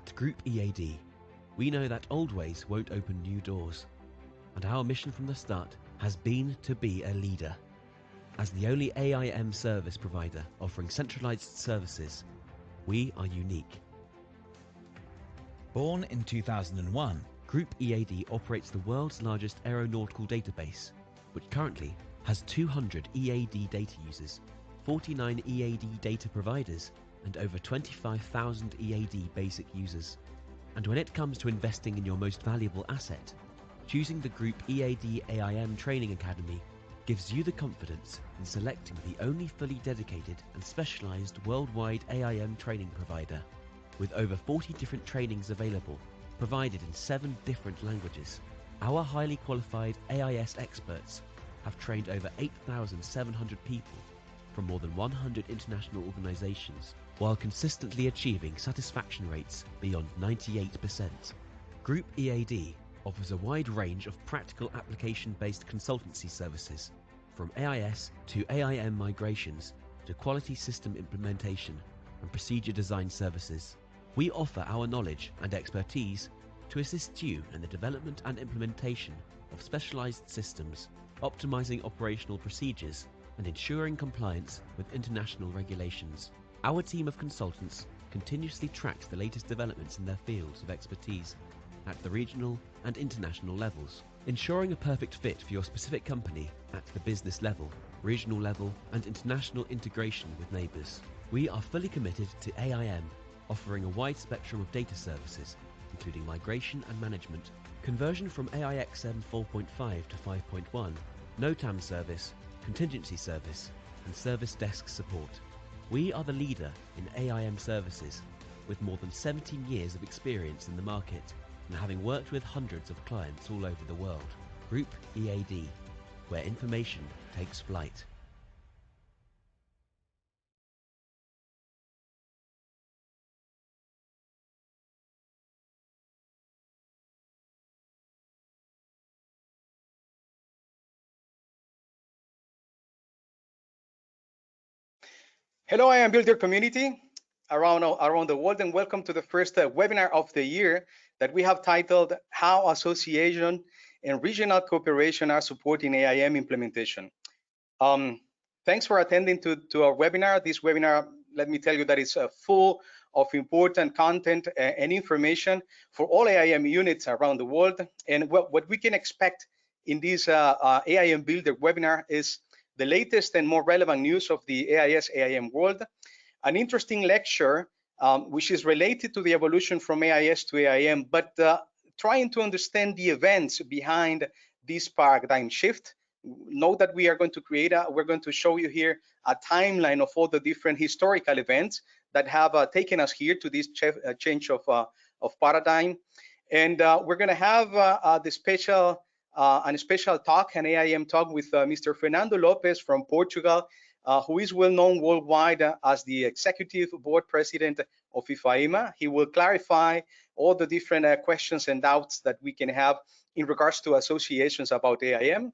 At GroupEAD, we know that old ways won't open new doors, and our mission from the start has been to be a leader. As the only AIM service provider offering centralized services, we are unique. Born in 2001, GroupEAD operates the world's largest aeronautical database, which currently has 200 EAD data users, 49 EAD data providers, and over 25,000 EAD basic users. And when it comes to investing in your most valuable asset, choosing the GroupEAD AIM Training Academy gives you the confidence in selecting the only fully dedicated and specialized worldwide AIM training provider, with over 40 different trainings available, provided in 7 different languages. Our highly qualified AIS experts have trained over 8,700 people from more than 100 international organizations, while consistently achieving satisfaction rates beyond 98%. GroupEAD offers a wide range of practical application-based consultancy services, from AIS to AIM migrations to quality system implementation and procedure design services. We offer our knowledge and expertise to assist you in the development and implementation of specialized systems, optimizing operational procedures, and ensuring compliance with international regulations. Our team of consultants continuously tracks the latest developments in their fields of expertise at the regional and international levels, ensuring a perfect fit for your specific company at the business level, regional level, and international integration with neighbors. We are fully committed to AIM, offering a wide spectrum of data services, including migration and management, conversion from AIXM 4.5 to 5.1, NOTAM service, contingency service, and service desk support. We are the leader in AIM services, with more than 17 years of experience in the market and having worked with hundreds of clients all over the world. GroupEAD, where information takes flight. Hello, I am Builder community around the world, and welcome to the first webinar of the year that we have titled How Association and Regional Cooperation Are Supporting AIM Implementation. Thanks for attending to our webinar. This webinar, let me tell you that it's full of important content and information for all AIM units around the world. And what we can expect in this AIM Builder webinar is the latest and more relevant news of the AIS AIM world, an interesting lecture which is related to the evolution from AIS to AIM, but trying to understand the events behind this paradigm shift. Note that we are going to we're going to show you here a timeline of all the different historical events that have taken us here to this change of paradigm. And we're going to have a special talk, an AIM talk with Mr. Fernando Lopes from Portugal, who is well known worldwide as the Executive Board President of IFAIMA. He will clarify all the different questions and doubts that we can have in regards to associations about AIM.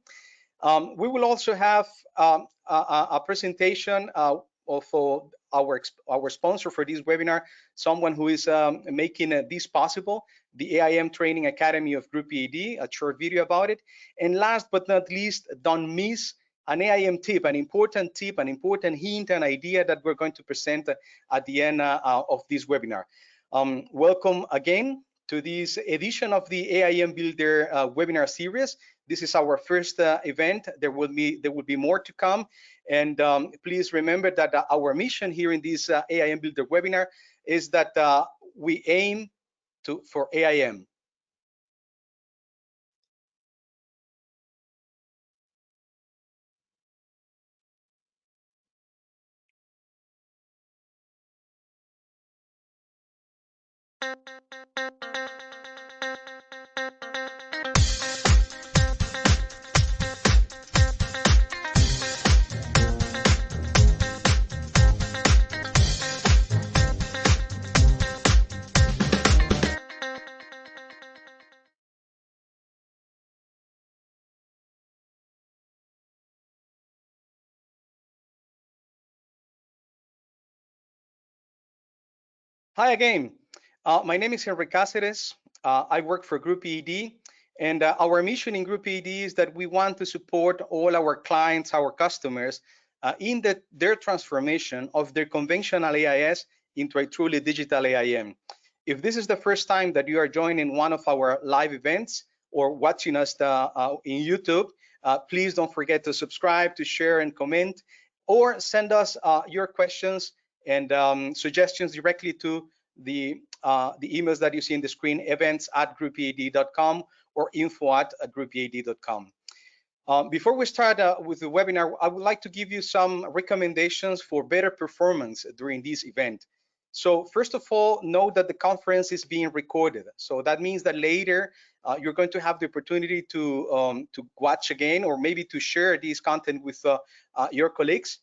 We will also have a presentation of our sponsor for this webinar, someone who is making this possible, the AIM Training Academy of GroupEAD, a short video about it. And last but not least, don't miss an AIM tip, an important hint, an idea that we're going to present at the end of this webinar. Welcome again to this edition of the AIM Builder webinar series. This is our first event. There will be more to come. And please remember that our mission here in this AIM Builder webinar is that we aim for AIM. Hi again. My name is Henry Cáceres. I work for GroupEAD, and our mission in GroupEAD is that we want to support all our clients, our customers, in their transformation of their conventional AIS into a truly digital AIM. If this is the first time that you are joining one of our live events or watching us in YouTube, please don't forget to subscribe, to share and comment, or send us your questions and suggestions directly to the emails that you see in the screen, events@groupead.com or info@groupead.com. Before we start with the webinar, I would like to give you some recommendations for better performance during this event. So first of all, know that the conference is being recorded. So that means that later you're going to have the opportunity to watch again, or maybe to share this content with your colleagues.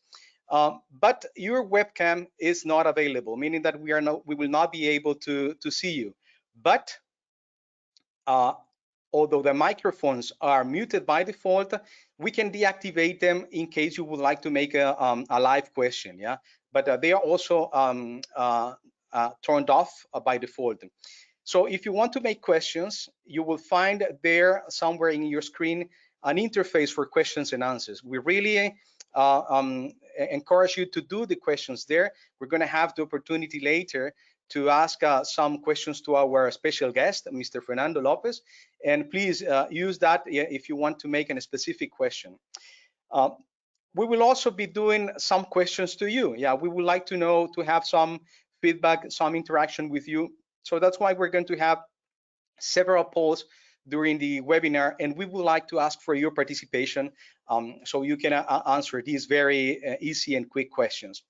But your webcam is not available, meaning that we will not be able to see you. But although the microphones are muted by default, we can deactivate them in case you would like to make a live question. Yeah, but they are also turned off by default. So if you want to make questions, you will find there somewhere in your screen an interface for questions and answers. We really encourage you to do the questions there. We're going to have the opportunity later to ask some questions to our special guest, Mr. Fernando Lopes, and please use that if you want to make a specific question. We will also be doing some questions to you. Yeah, we would like to know, to have some feedback, some interaction with you. So that's why we're going to have several polls during the webinar, and we would like to ask for your participation so you can answer these very easy and quick questions.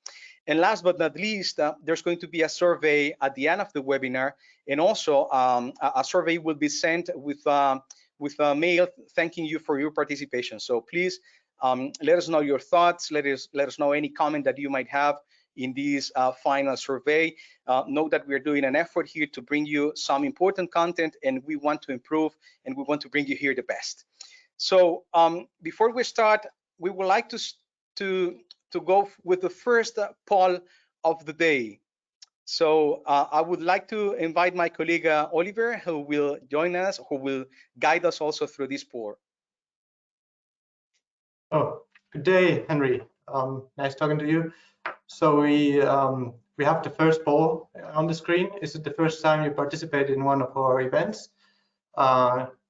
And last but not least, there's going to be a survey at the end of the webinar, and also a survey will be sent with a mail thanking you for your participation. So please let us know your thoughts. Let us know any comment that you might have in this final survey. Know that we're doing an effort here to bring you some important content, and we want to improve, and we want to bring you here the best. So before we start, we would like to go with the first poll of the day. So I would like to invite my colleague Oliver, who will join us, who will guide us also through this poll. Oh, good day, Henry. Nice talking to you. So we have the first poll on the screen. Is it the first time you participate in one of our events?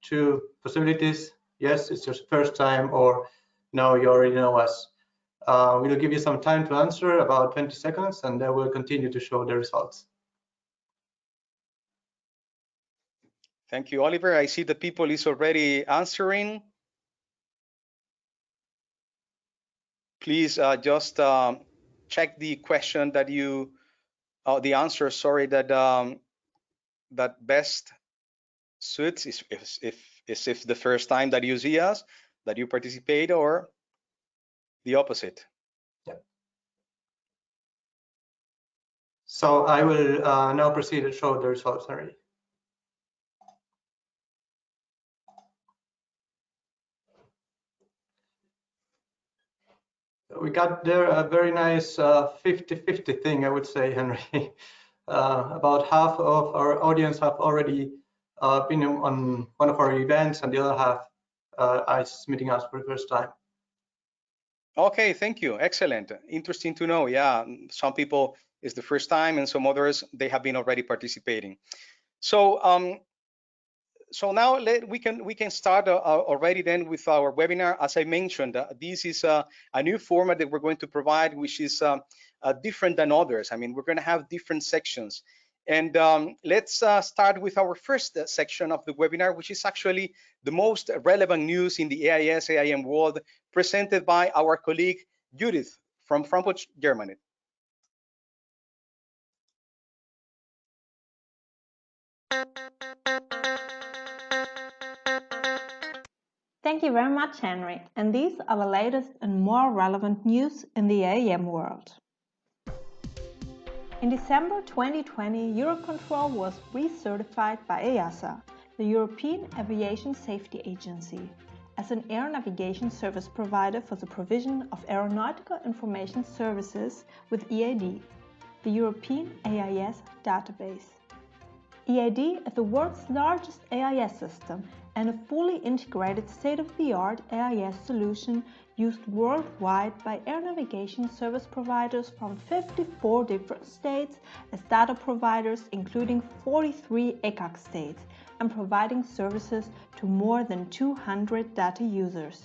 Two possibilities: yes, it's your first time, or no, you already know us. We'll give you some time to answer, about 20 seconds, and then we'll continue to show the results. Thank you, Oliver. I see the people is already answering. Please just check the question that you, the answer, sorry, that that best suits is if the first time that you see us, that you participate, or the opposite. Yeah. So I will now proceed to show the results, Henry. We got there a very nice 50-50 thing, I would say, Henry. About half of our audience have already been on one of our events, and the other half is meeting us for the first time. Okay, thank you. Excellent. Interesting to know. Yeah, some people it's the first time, and some others they have been already participating. So so now we can start already then with our webinar. As I mentioned, this is a new format that we're going to provide, which is different than others. I mean, we're going to have different sections. And let's start with our first section of the webinar, which is actually the most relevant news in the AIS, AIM world, presented by our colleague Judith from Frankfurt, Germany. Thank you very much, Henry. And these are the latest and more relevant news in the AIM world. In December 2020, Eurocontrol was recertified by EASA, the European Aviation Safety Agency, as an air navigation service provider for the provision of aeronautical information services with EAD, the European AIS database. EAD is the world's largest AIS system and a fully integrated state-of-the-art AIS solution used worldwide by air navigation service providers from 54 different states as data providers, including 43 ECAC states, and providing services to more than 200 data users.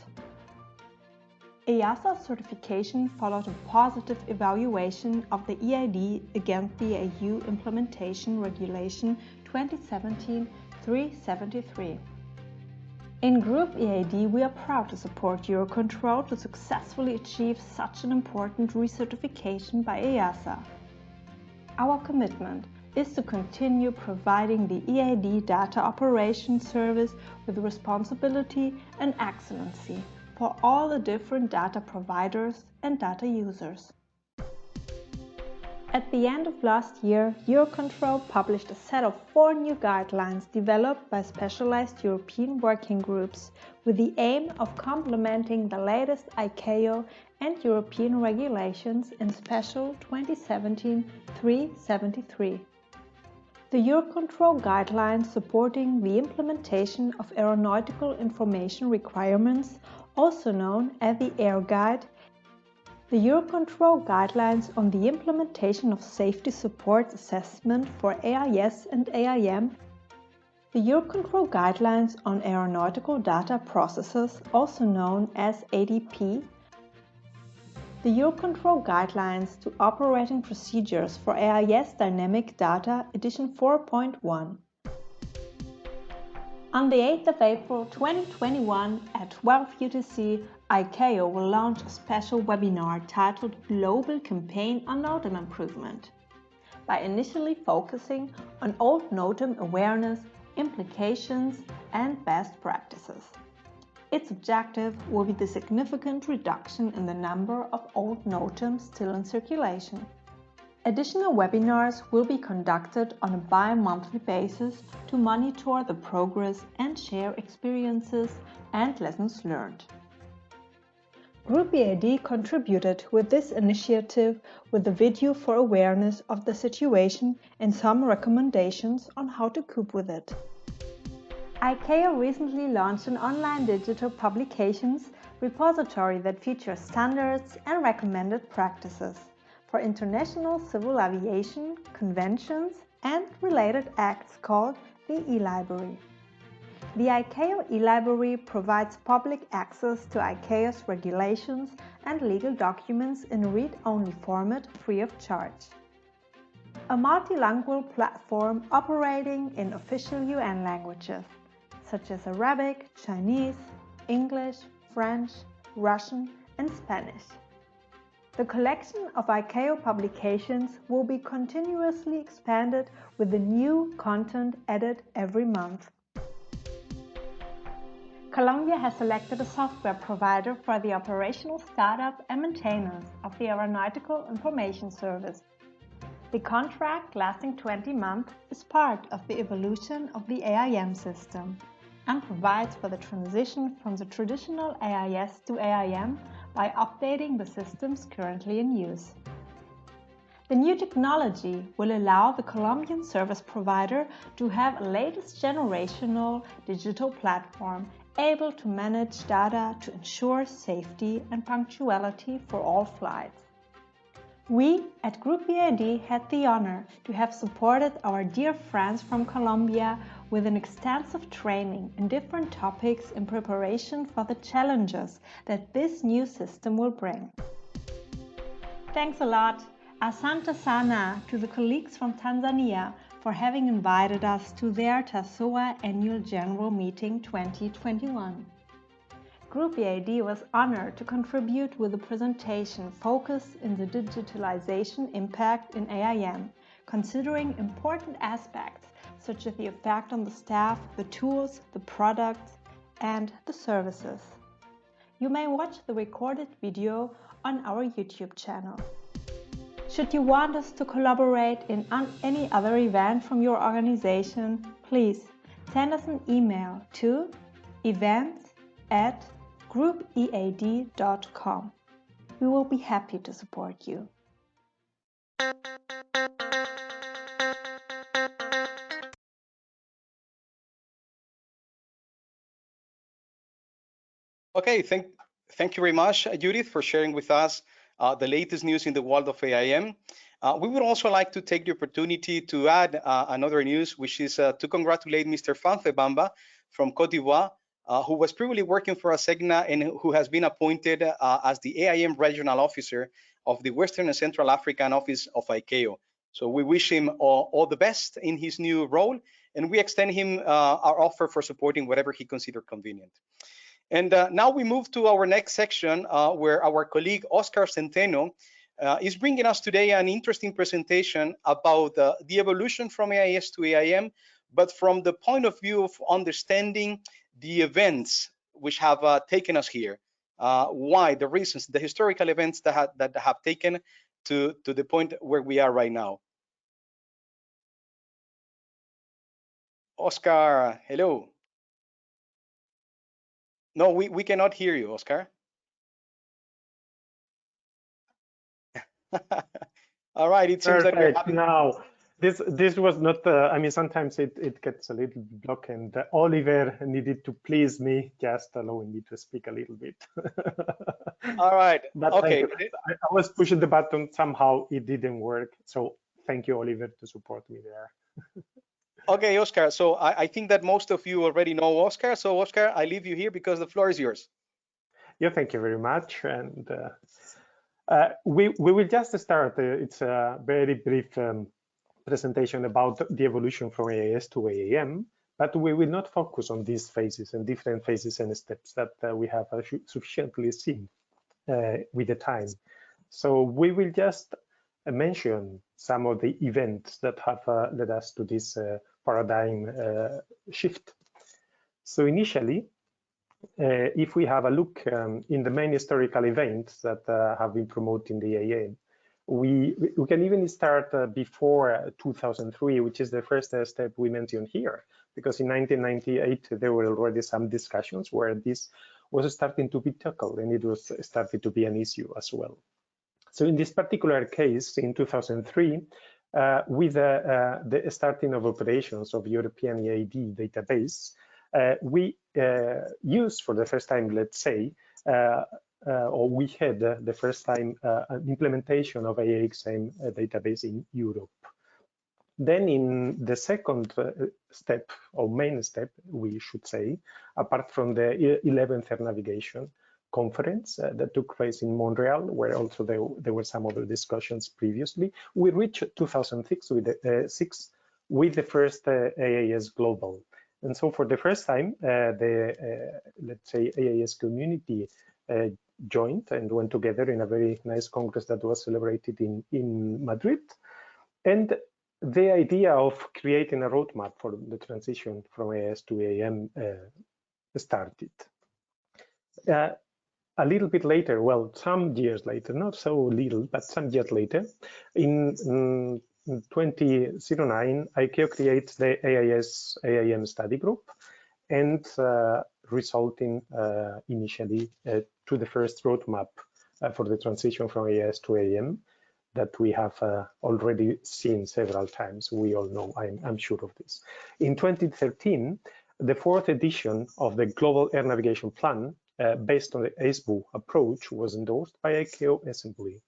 EASA certification followed a positive evaluation of the EAD against the EU Implementation Regulation 2017/373. In GroupEAD, we are proud to support Eurocontrol to successfully achieve such an important recertification by EASA. Our commitment is to continue providing the EAD data operation service with responsibility and excellency for all the different data providers and data users. At the end of last year, Eurocontrol published a set of 4 new guidelines developed by specialized European working groups with the aim of complementing the latest ICAO and European regulations in Special 2017/373. The Eurocontrol guidelines supporting the implementation of aeronautical information requirements, also known as the Air Guide, the Eurocontrol guidelines on the implementation of safety support assessment for AIS and AIM, the Eurocontrol guidelines on aeronautical data processes, also known as ADP, the Eurocontrol guidelines to operating procedures for AIS dynamic data, edition 4.1. On the 8th of April 2021 at 12 UTC, ICAO will launch a special webinar titled Global Campaign on NOTAM Improvement, by initially focusing on old NOTAM awareness, implications and best practices. Its objective will be the significant reduction in the number of old NOTAMs still in circulation. Additional webinars will be conducted on a bi-monthly basis to monitor the progress and share experiences and lessons learned. GroupEAD contributed with this initiative with a video for awareness of the situation and some recommendations on how to cope with it. ICAO recently launched an online digital publications repository that features standards and recommended practices for international civil aviation conventions and related acts called the e-library. The ICAO e-library provides public access to ICAO's regulations and legal documents in read-only format free of charge. A multilingual platform operating in official UN languages, such as Arabic, Chinese, English, French, Russian and Spanish. The collection of ICAO publications will be continuously expanded with the new content added every month. Colombia has selected a software provider for the operational startup and maintenance of the Aeronautical Information Service. The contract, lasting 20 months, is part of the evolution of the AIM system and provides for the transition from the traditional AIS to AIM by updating the systems currently in use. The new technology will allow the Colombian service provider to have a latest generational digital platform able to manage data to ensure safety and punctuality for all flights. We at GroupEAD had the honor to have supported our dear friends from Colombia with an extensive training in different topics in preparation for the challenges that this new system will bring. Thanks a lot, asante sana, to the colleagues from Tanzania for having invited us to their TASOA Annual General Meeting 2021. GroupEAD was honored to contribute with a presentation focused in the digitalization impact in AIM, considering important aspects such as the effect on the staff, the tools, the products, and the services. You may watch the recorded video on our YouTube channel. Should you want us to collaborate in any other event from your organization, please send us an email to events@groupead.com. We will be happy to support you. Okay, thank you very much, Judith, for sharing with us the latest news in the world of AIM. We would also like to take the opportunity to add another news, which is to congratulate Mr. Fanfe Bamba from Cote d'Ivoire, who was previously working for ASEGNA and who has been appointed as the AIM Regional Officer of the Western and Central African Office of ICAO. So we wish him all the best in his new role, and we extend him our offer for supporting whatever he considers convenient. And now we move to our next section, where our colleague Oscar Centeno is bringing us today an interesting presentation about the evolution from AIS to AIM, but from the point of view of understanding the events which have taken us here, why, the reasons, the historical events that have taken to the point where we are right now. Oscar, hello. No, we cannot hear you, Oscar. All right, it seems Perfect. that we're having... Now, this was not, I mean, sometimes it gets a little blocked, and Oliver needed to please me, just allowing me to speak a little bit. All right, But okay. I was pushing the button, somehow it didn't work. So thank you, Oliver, to support me there. Okay, Oscar, so I think that most of you already know Oscar. So Oscar, I leave you here because the floor is yours. Yeah, thank you very much. And we will just start. It's a very brief presentation about the evolution from AIS to AIM, but we will not focus on these phases and different phases and steps that we have sufficiently seen with the time. So we will just mention some of the events that have led us to this paradigm shift. So initially, if we have a look in the main historical events that have been promoted in the AIM, we can even start before 2003, which is the first step we mentioned here, because in 1998 there were already some discussions where this was starting to be tackled, and it was starting to be an issue as well. So in this particular case, in 2003, with the starting of operations of European EAD database, we used for the first time, let's say, or we had the first time an implementation of AIXM database in Europe. Then in the second step, or main step, we should say, apart from the 11th Air Navigation Conference that took place in Montreal, where also there were some other discussions previously, we reached 2006 with the first AIS Global. And so for the first time, let's say, AIS community joined and went together in a very nice congress that was celebrated in Madrid. And the idea of creating a roadmap for the transition from AIS to AIM started. A little bit later, well, some years later, not so little, but some years later, in 2009, ICAO creates the AIM study group, and resulting initially to the first roadmap for the transition from AIS to AIM that we have already seen several times. We all know, I'm sure of this. In 2013, the fourth edition of the Global Air Navigation Plan, based on the ASBU approach, was endorsed by ICAO Assembly.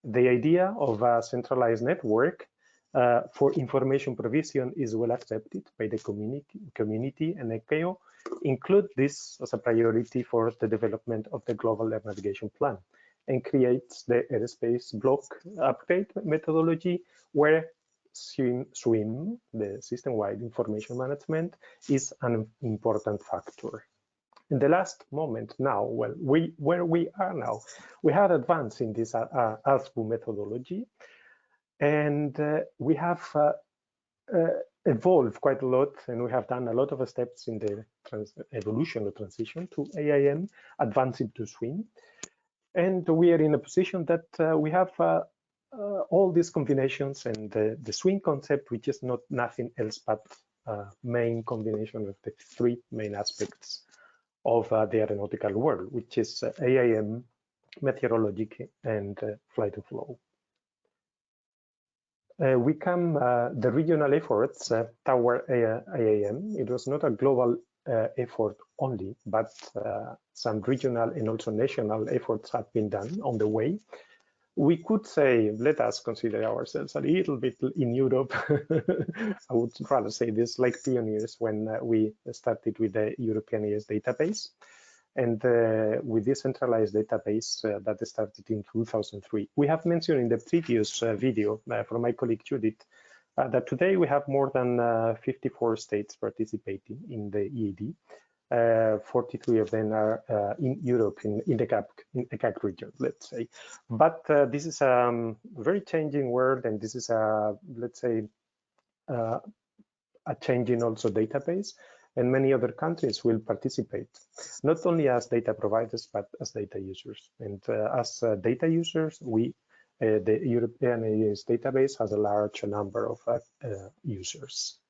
The idea of a centralized network for information provision is well accepted by the community, and ICAO include this as a priority for the development of the Global Air Navigation Plan, and creates the airspace block upgrade methodology, where SWIM, the system-wide information management, is an important factor. In the last moment now, well, where we are now, we have advanced in this ASBU methodology, and we have evolved quite a lot, and we have done a lot of steps in the evolution or transition to AIM, advancing to SWIM. And we are in a position that we have all these combinations, and the SWIM concept, which is not nothing else but main combination of the three main aspects of the aeronautical world, which is AIM, meteorology, and flight to flow. We come the regional efforts toward AIM. It was not a global effort only, but some regional and also national efforts have been done on the way. We could say, let us consider ourselves a little bit in Europe. I would rather say this, like pioneers when we started with the European AS database. And with this centralized database that started in 2003. We have mentioned in the previous video from my colleague Judith that today we have more than 54 states participating in the EAD. 43 of them are in Europe, in the CAC region, let's say. But this is a very changing world, and this is a, let's say, a changing also database, and many other countries will participate, not only as data providers, but as data users. And as data users, the European AS database has a large number of users.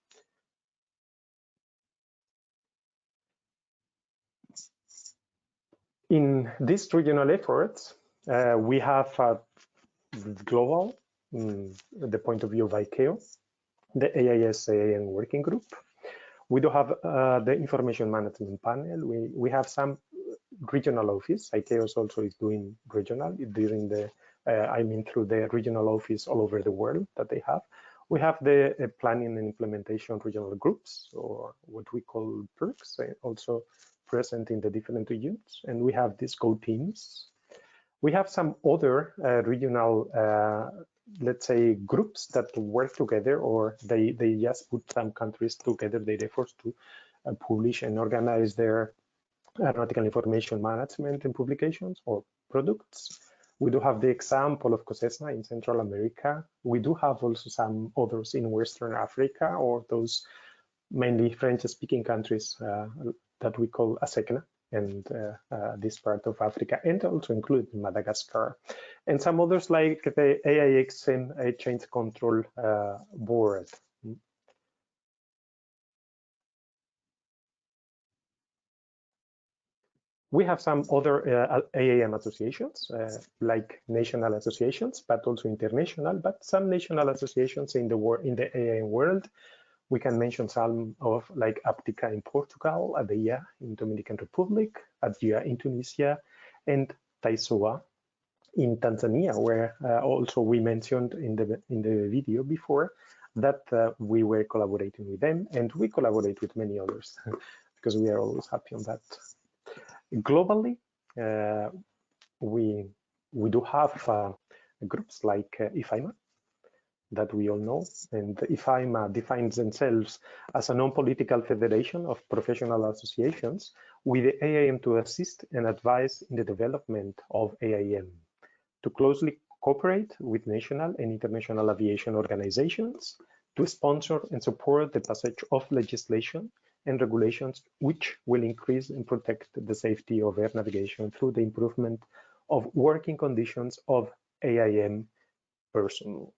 In these regional efforts, we have global, the point of view of ICAO, the AIS-AAM working group. We do have the information management panel. We have some regional office. ICAO also is doing regional during the, I mean, through the regional office all over the world that they have. We have the planning and implementation regional groups, or what we call PERCs, also present in the different regions. And we have these co-teams. We have some other regional, let's say, groups that work together, or they just put some countries together, their efforts to publish and organize their aeronautical information management and publications or products. We do have the example of COSESNA in Central America. We do have also some others in Western Africa, or those mainly French-speaking countries that we call ASECNA, and this part of Africa, and also include Madagascar, and some others like the AIXM Change Control Board. We have some other AAM associations, like national associations, but also international, but some national associations in the AAM world. We can mention some of like Aptica in Portugal, ADEA in Dominican Republic, ADIA in Tunisia, and TAISOA in Tanzania, where also we mentioned in the video before that we were collaborating with them, and we collaborate with many others because we are always happy on that. Globally, we do have groups like IFAIMA, that we all know, and IFAIMA defines themselves as a non-political federation of professional associations with the AIM to assist and advise in the development of AIM, to closely cooperate with national and international aviation organizations, to sponsor and support the passage of legislation and regulations which will increase and protect the safety of air navigation through the improvement of working conditions of AIM personnel.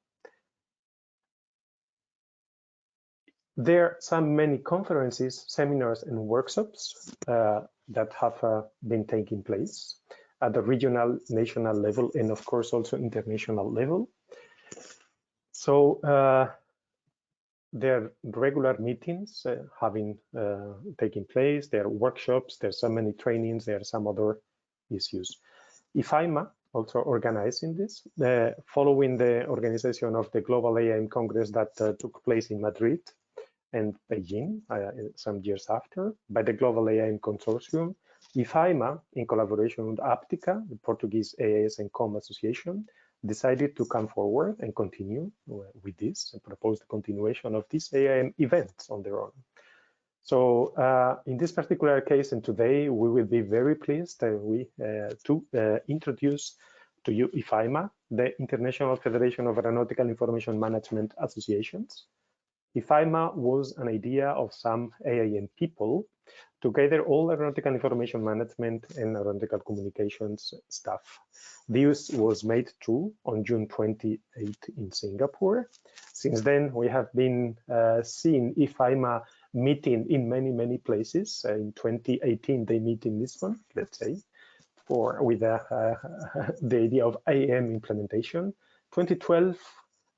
There are many conferences, seminars, and workshops that have been taking place at the regional, national level, and of course also international level. So there are regular meetings having taking place, there are workshops, there are so many trainings, there are some other issues. IFAIMA also organizing this, following the organization of the Global AIM Congress that took place in Madrid and Beijing some years after, by the Global AIM Consortium. IFAIMA, in collaboration with Aptica, the Portuguese AIS and Com Association, decided to come forward and continue with this and propose the continuation of these AIM events on their own. So in this particular case, and today, we will be very pleased to introduce to you IFAIMA, the International Federation of Aeronautical Information Management Associations. IFAIMA was an idea of some AIM people to gather all aeronautical information management and aeronautical communications staff. This was made true on June 28 in Singapore. Since then, we have been seeing IFAIMA meeting in many places. In 2018, they meet in Lisbon, let's say, with the idea of AIM implementation. 2012,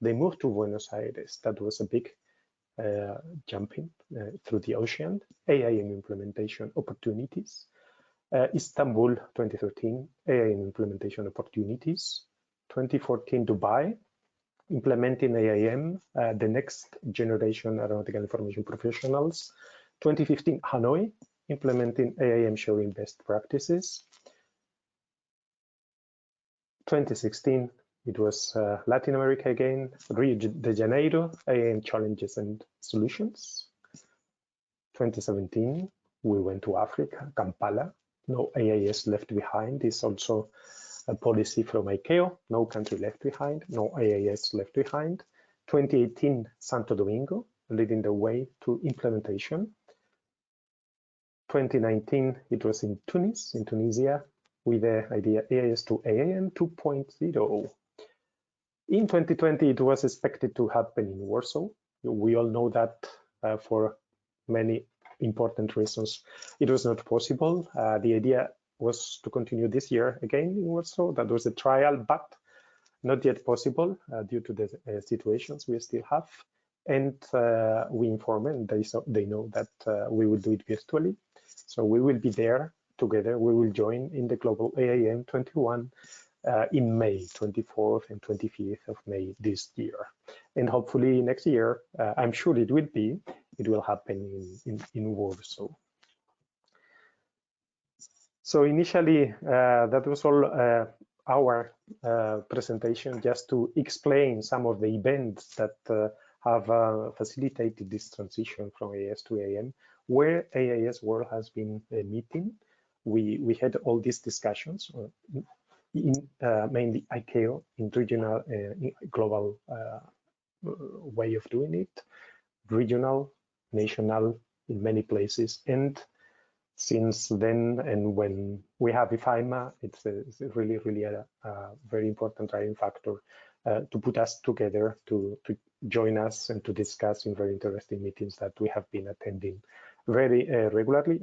they moved to Buenos Aires. That was a big jumping through the ocean, AIM implementation opportunities, Istanbul 2013, AIM implementation opportunities, 2014 Dubai, implementing AIM, the next generation aeronautical information professionals, 2015 Hanoi, implementing AIM sharing best practices, 2016 it was Latin America again, Rio de Janeiro, AIM challenges and solutions. 2017, we went to Africa, Kampala. No AIS left behind is also a policy from ICAO. No country left behind, no AIS left behind. 2018, Santo Domingo, leading the way to implementation. 2019, it was in Tunis, in Tunisia, with the idea AIS to AIM 2.0. In 2020, it was expected to happen in Warsaw. We all know that for many important reasons, it was not possible. The idea was to continue this year again in Warsaw. That was a trial, but not yet possible due to the situations we still have. And we inform them, they know that we will do it virtually. So we will be there together. We will join in the Global AIM 21 in May, 24th and 25th of May this year. And hopefully next year, I'm sure it will happen in Warsaw. So initially, that was all our presentation, just to explain some of the events that have facilitated this transition from AIS to AIM, where AIS World has been meeting. We had all these discussions in mainly ICAO, in regional, global way of doing it, regional, national, in many places. And since then, and when we have IFAIMA, it's really a very important driving factor to put us together, to join us and to discuss in very interesting meetings that we have been attending very regularly,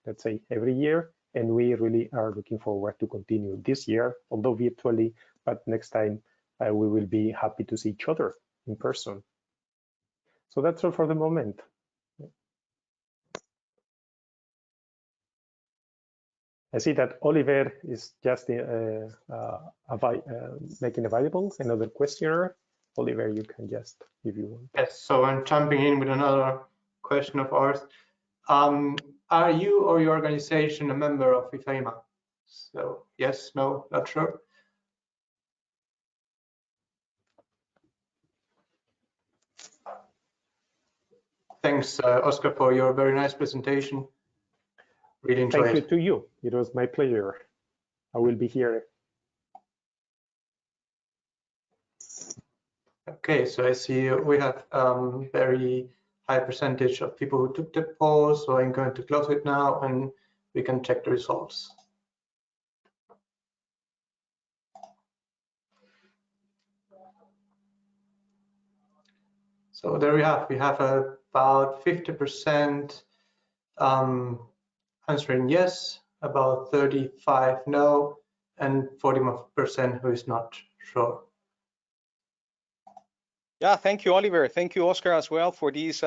let's say every year. And we really are looking forward to continue this year, although virtually, but next time we will be happy to see each other in person. So that's all for the moment. I see that Oliver is just making available another questionnaire. Oliver, you can just, if you want. Yes, so I'm jumping in with another question of ours. Are you or your organization a member of IFAIMA? So yes, no, not sure. Thanks, Oscar, for your very nice presentation. Really enjoyed it. Thank you to you. It was my pleasure. I will be here. Okay, so I see we have very high percentage of people who took the poll, so I'm going to close it now and we can check the results. So there we have about 50% answering yes, about 35 no, and 40% who is not sure. Yeah, thank you, Oliver. Thank you, Oscar, as well, for this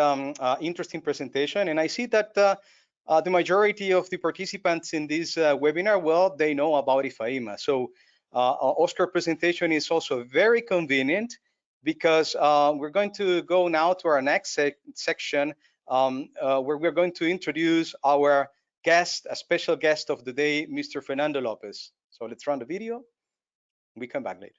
interesting presentation. And I see that the majority of the participants in this webinar, well, they know about IFAIMA. So Oscar's presentation is also very convenient, because we're going to go now to our next section, where we're going to introduce our guest, a special guest of the day, Mr. Fernando Lopes. So let's run the video. We come back later.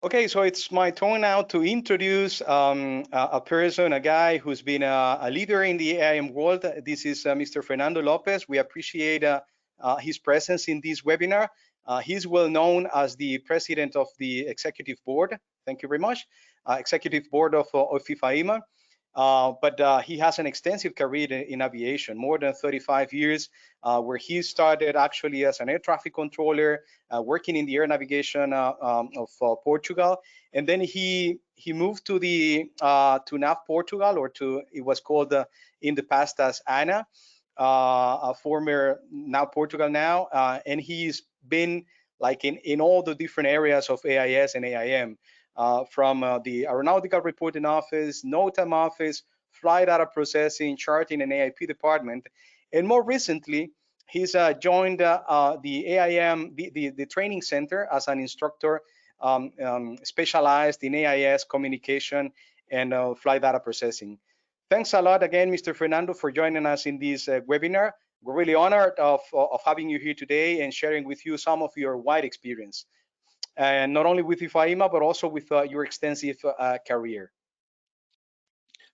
Okay, so it's my turn now to introduce a person, a guy who's been a leader in the AIM world. This is Mr. Fernando Lopes. We appreciate his presence in this webinar. He's well known as the president of the executive board. Thank you very much. Executive board of IFAIMA. but he has an extensive career in aviation, more than 35 years, where he started actually as an air traffic controller, working in the air navigation of Portugal, and then he moved to the to NAV Portugal, or to, it was called in the past as ANA, a former NAV Portugal now, and he's been like in all the different areas of AIS and AIM. From the Aeronautical Reporting Office, NOTAM Office, Flight Data Processing, Charting, and AIP department. And more recently, he's joined the AIM, the training center, as an instructor specialized in AIS communication and flight data processing. Thanks a lot again, Mr. Fernando, for joining us in this webinar. We're really honored of having you here today and sharing with you some of your wide experience, and not only with IFAIMA, but also with your extensive career.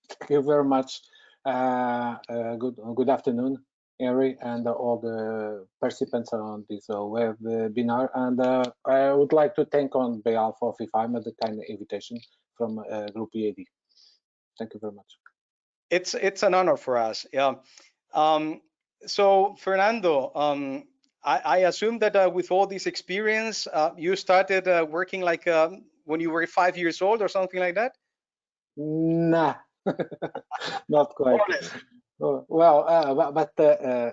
Thank you very much. Good afternoon, Henry, and all the participants on this webinar. And I would like to thank on behalf of IFAIMA the kind invitation from GroupEAD. Thank you very much. It's an honor for us. Yeah. So Fernando, I assume that with all this experience, you started working like when you were 5 years old or something like that? Nah, not quite. Well, but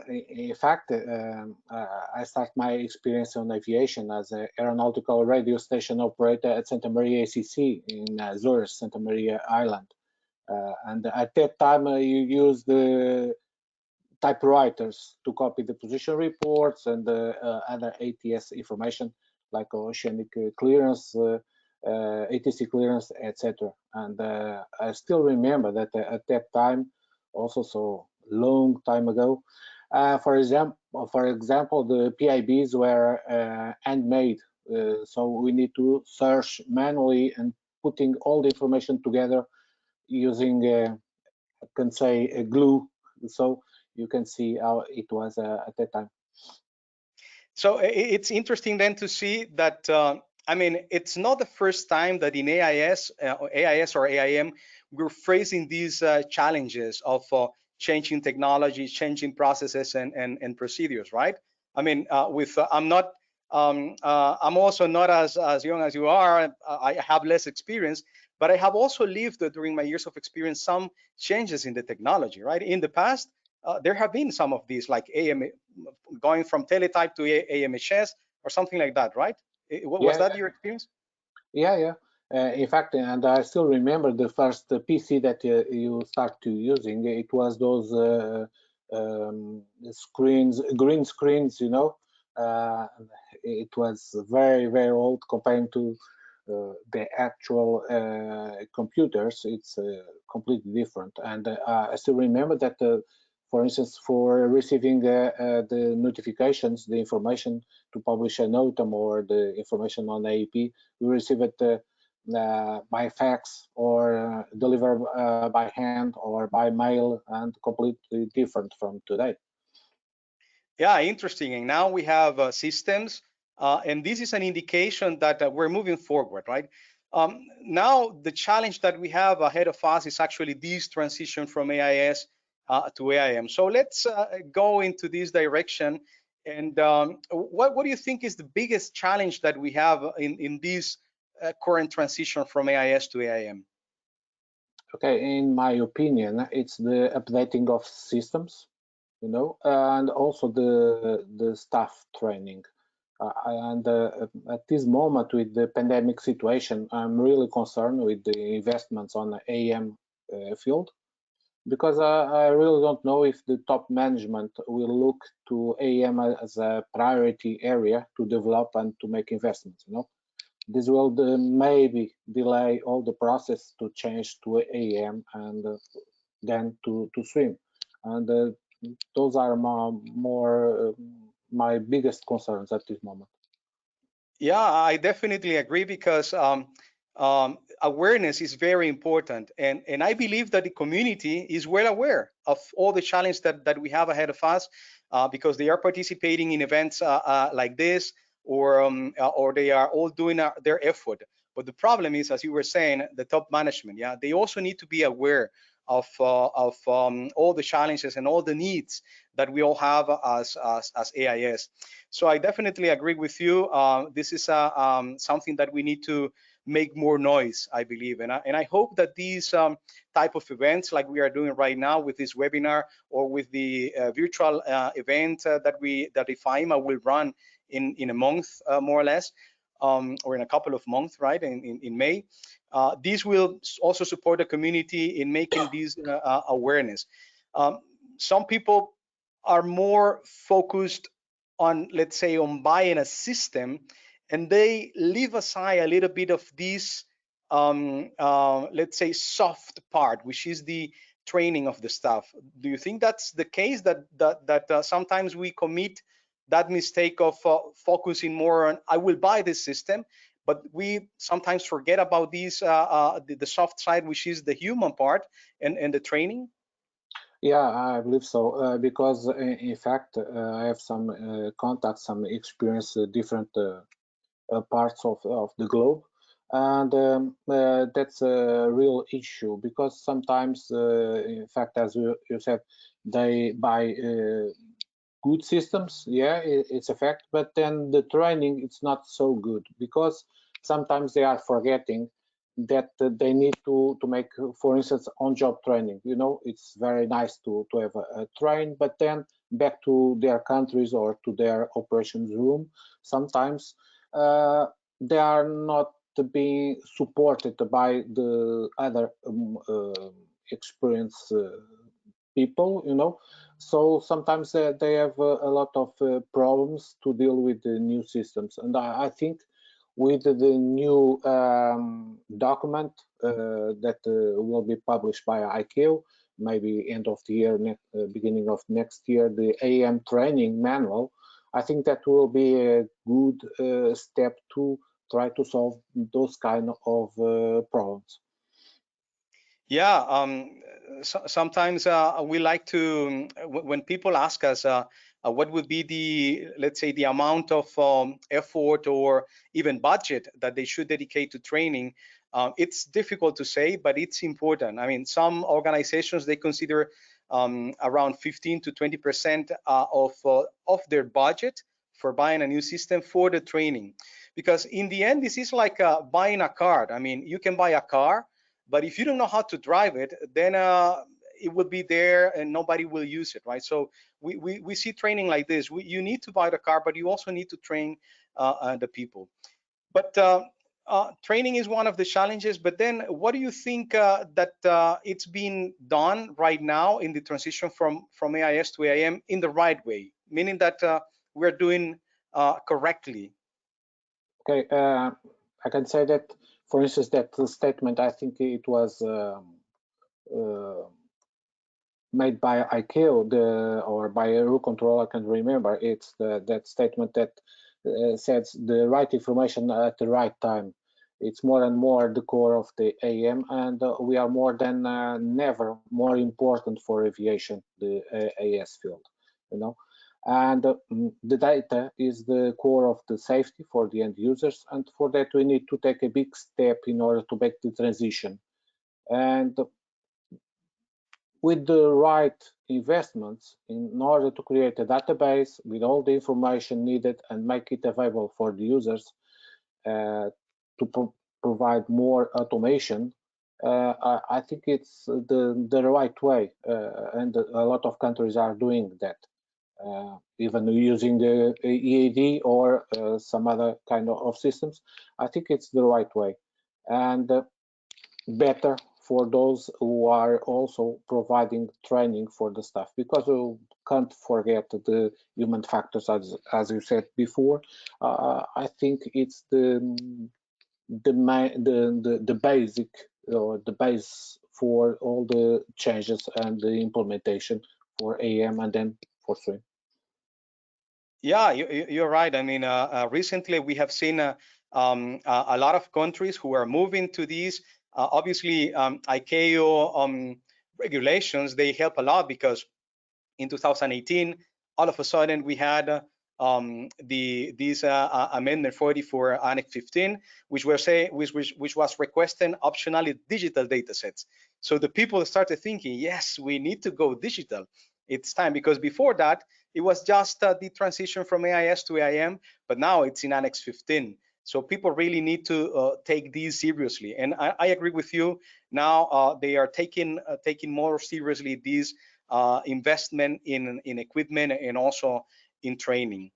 in fact, I start my experience on aviation as an aeronautical radio station operator at Santa Maria ACC in Azores, Santa Maria Island. And at that time, you use the typewriters to copy the position reports and other ATS information like oceanic clearance, ATC clearance, etc. And I still remember that at that time, also so long time ago, for example, the PIBs were handmade, so we need to search manually and putting all the information together using, I can say, a glue. So you can see how it was at that time. So it's interesting then to see that, I mean, it's not the first time that in AIS or AIM, we're facing these challenges of changing technologies, changing processes and procedures, right? I mean, I'm also not as young as you are. I have less experience, but I have also lived during my years of experience some changes in the technology, right? In the past, there have been some of these, like AM, going from teletype to AMHS or something like that, right? Was that your experience? Yeah. In fact, and I still remember the first PC that you start to using. It was those screens, green screens, you know. It was very, very old compared to the actual computers. It's completely different. And I still remember that, for instance, for receiving the notifications, the information to publish a NOTAM or the information on AEP, we receive it by fax or delivered by hand or by mail, and completely different from today. Yeah, interesting. And now we have systems, and this is an indication that we're moving forward, right? Now the challenge that we have ahead of us is actually this transition from AIS to AIM. So let's go into this direction. And what do you think is the biggest challenge that we have in this current transition from AIS to AIM? Okay, in my opinion, it's the updating of systems, you know, and also the staff training. And at this moment, with the pandemic situation, I'm really concerned with the investments on the AM field, because I really don't know if the top management will look to AM as a priority area to develop and to make investments, you know. This will maybe delay all the process to change to AM and then to swim. And those are my biggest concerns at this moment. Yeah, I definitely agree, because awareness is very important, and I believe that the community is well aware of all the challenges that we have ahead of us, because they are participating in events like this, or they are all doing their effort. But the problem is, as you were saying, the top management, yeah, they also need to be aware of all the challenges and all the needs that we all have as AIS. So I definitely agree with you. This is something that we need to make more noise, I believe, and I hope that these type of events like we are doing right now with this webinar or with the virtual event that IFAIMA will run in a month, more or less, or in a couple of months, right, in May. These will also support the community in making these awareness. Some people are more focused on, let's say, on buying a system, and they leave aside a little bit of this, let's say, soft part, which is the training of the staff. Do you think that's the case, that sometimes we commit that mistake of focusing more on, I will buy this system, but we sometimes forget about these the soft side, which is the human part and the training? Yeah, I believe so, because in fact, I have some contacts, some experience, different parts of the globe, and that's a real issue, because sometimes, in fact, as you said, they buy good systems. Yeah, it's a fact, but then the training, it's not so good, because sometimes they are forgetting that they need to make, for instance, on-job training. You know, it's very nice to have a train, but then back to their countries or to their operations room, sometimes they are not being supported by the other experienced people, you know. So sometimes they have a lot of problems to deal with the new systems, and I think with the new document that will be published by ICAO, maybe end of the year, beginning of next year, the AM training manual, I think that will be a good step to try to solve those kind of problems. Yeah, sometimes we like to, when people ask us what would be the, let's say, the amount of effort or even budget that they should dedicate to training, it's difficult to say, but it's important. I mean, some organizations, they consider around 15 to 20% of their budget for buying a new system for the training. Because in the end, this is like buying a car. I mean, you can buy a car, but if you don't know how to drive it, then it will be there and nobody will use it, right? So we see training like this. You need to buy the car, but you also need to train the people. But training is one of the challenges. But then what do you think that it's being done right now in the transition from AIS to AIM in the right way, meaning that we're doing correctly? Okay, I can say that, for instance, that statement, I think it was made by ICAO or by Eurocontrol, I can remember. It's that statement that says the right information at the right time. It's more and more the core of the AM, and we are more than never more important for aviation, the AS field, you know. And the data is the core of the safety for the end users, and for that we need to take a big step in order to make the transition. And with the right investments in order to create a database with all the information needed and make it available for the users to provide more automation, I think it's the right way, and a lot of countries are doing that. Even using the EAD or some other kind of systems, I think it's the right way, and better for those who are also providing training for the staff, because we can't forget the human factors, as you said before. I think it's the basic, or the base for all the changes and the implementation for AM and then for swim. Yeah, you're right. I mean, recently we have seen a lot of countries who are moving to these. Obviously, ICAO regulations, they help a lot, because in 2018, all of a sudden we had this Amendment 40 for Annex 15, which was requesting optionally digital data sets. So the people started thinking, yes, we need to go digital. It's time, because before that, it was just the transition from AIS to AIM, but now it's in Annex 15. So people really need to take these seriously. And I agree with you. Now they are taking more seriously these investment in equipment and also in training.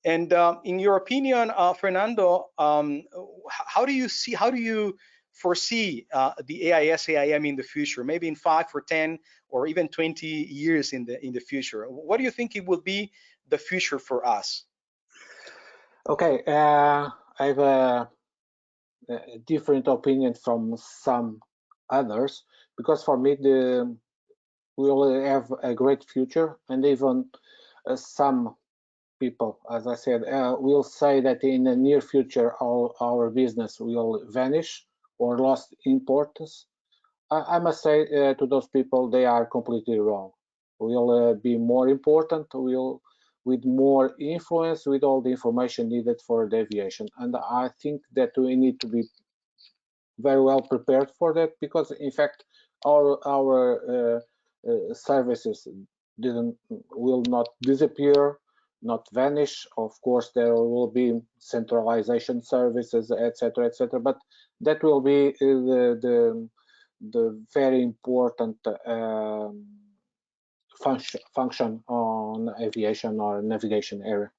And in your opinion, Fernando, how do you foresee the AIS AIM in the future, maybe in 5 or 10 or even 20 years in the future? What do you think it will be the future for us? Okay, I have a different opinion from some others, because for me we will have a great future, and even some people, as I said, will say that in the near future all our business will vanish or lost importance. I must say to those people, they are completely wrong. We'll be more important, with more influence, with all the information needed for the aviation. And I think that we need to be very well prepared for that, because in fact our services will not disappear, not vanish. Of course, there will be centralization services, etc., etc., but that will be the very important function on aviation or navigation area.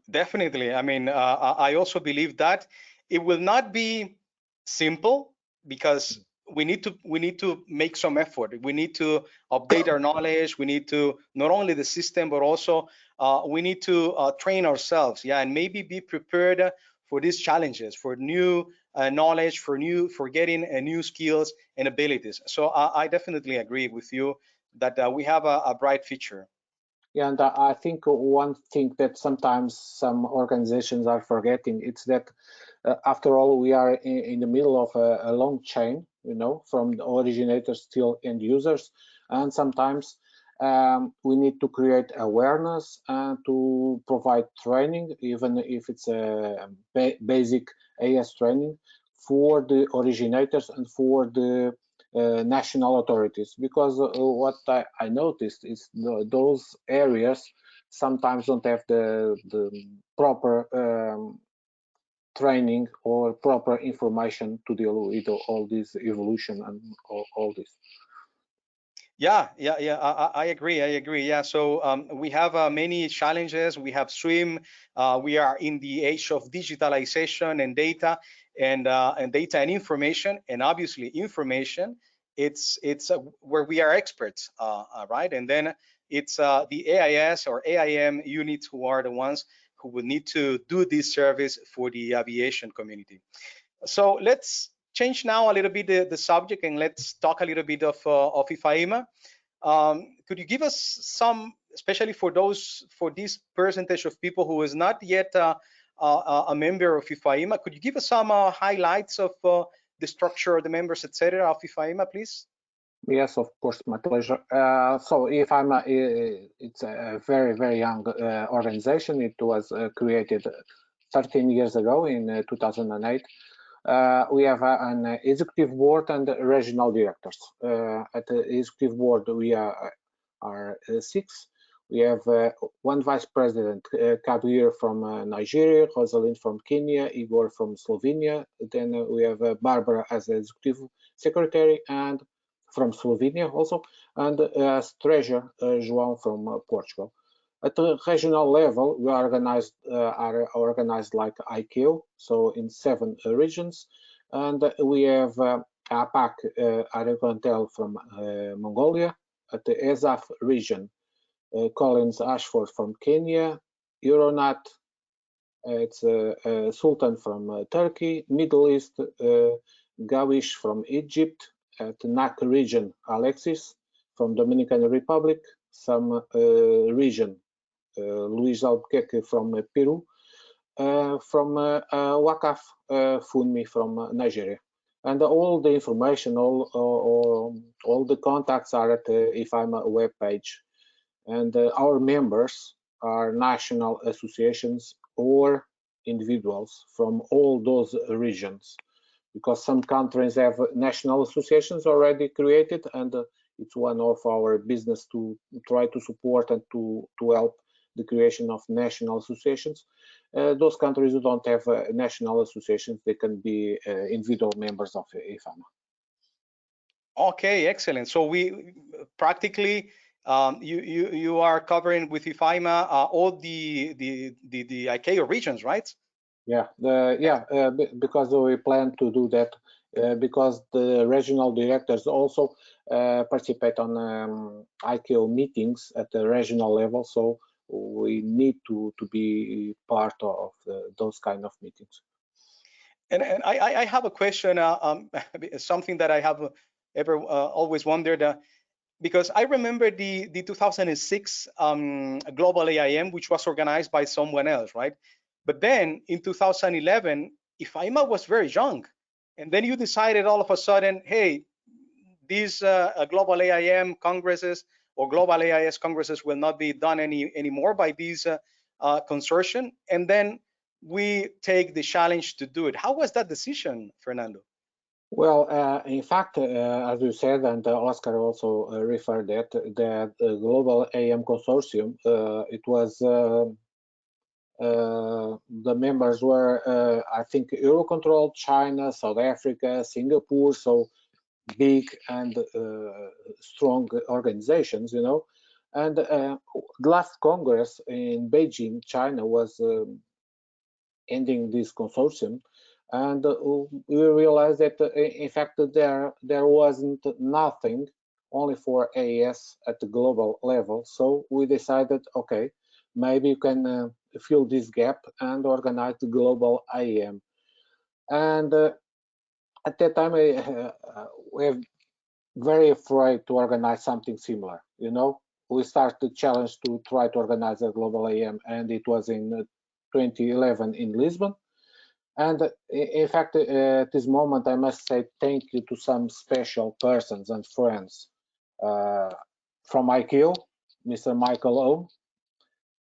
Definitely. I mean, I also believe that it will not be simple, because we need to make some effort. We need to update our knowledge. We need to not only the system, but also we need to train ourselves, yeah, and maybe be prepared for these challenges, for new knowledge, for getting new skills and abilities. So I definitely agree with you that we have a bright future. Yeah, and I think one thing that sometimes some organizations are forgetting, it's that after all, we are in the middle of a long chain, you know, from the originators till end users, and sometimes we need to create awareness and to provide training, even if it's a basic AS training, for the originators and for the national authorities, because what I noticed is those areas sometimes don't have the proper training or proper information to deal with all this evolution and all this. Yeah, I agree. Yeah, so we have many challenges. We have swim. We are in the age of digitalization and data and information, and obviously information. It's where we are experts, right? And then it's the AIS or AIM units who are the ones who will need to do this service for the aviation community. So let's change now a little bit the subject, and let's talk a little bit of IFAIMA. Could you give us some, especially for this percentage of people who is not yet a member of IFAIMA, could you give us some highlights of the structure of the members, etc., of IFAIMA, please? Yes, of course, my pleasure. So IFAIMA, it's a very, very young organization. It was created 13 years ago in 2008. We have an executive board and regional directors. At the executive board, we are 6. We have one vice president, Kabir from Nigeria, Rosalind from Kenya, Igor from Slovenia. Then we have Barbara as executive secretary and from Slovenia also, and as treasurer, João from Portugal. At the regional level, we are organized like ICAO, so in 7 regions, and we have APAC, Arikantel from Mongolia. At the ESAF region, Collins Ashford from Kenya, Euronat, it's Sultan from Turkey, Middle East, Gawish from Egypt. At the NAC region, Alexis from Dominican Republic, some region, Luis Albuquerque from Peru, from Wakaf, Funmi from Nigeria. And all the information, all the contacts are at the IFAIMA webpage. And our members are national associations or individuals from all those regions, because some countries have national associations already created, and it's one of our business to try to support and to help the creation of national associations. Those countries who don't have national associations, they can be individual members of IFAIMA. Okay, excellent. So we practically you are covering with IFAIMA all the ICAO regions, right? Yeah, because we plan to do that, because the regional directors also participate on ICAO meetings at the regional level, so we need to be part of those kind of meetings. And I have a question, something that I have ever always wondered, because I remember the 2006 Global AIM, which was organized by someone else, right? But then in 2011, IFAIMA was very young. And then you decided all of a sudden, hey, these Global AIM congresses or Global AIS congresses will not be done anymore by these consortium. And then we take the challenge to do it. How was that decision, Fernando? Well, in fact, as you said, and Oscar also referred that the Global AM Consortium, it was the members were, I think, Eurocontrol, China, South Africa, Singapore, so big and strong organizations, you know. And the last Congress in Beijing, China, was ending this consortium, and we realized that in fact there wasn't nothing only for AES at the global level. So we decided, okay, maybe you can fill this gap and organize the global IAM. And at that time we were very afraid to organize something similar, you know. We started the challenge to try to organize a global IAM, and it was in 2011 in Lisbon. And in fact, at this moment, I must say thank you to some special persons and friends from ICAO, Mr. Michael Ohm,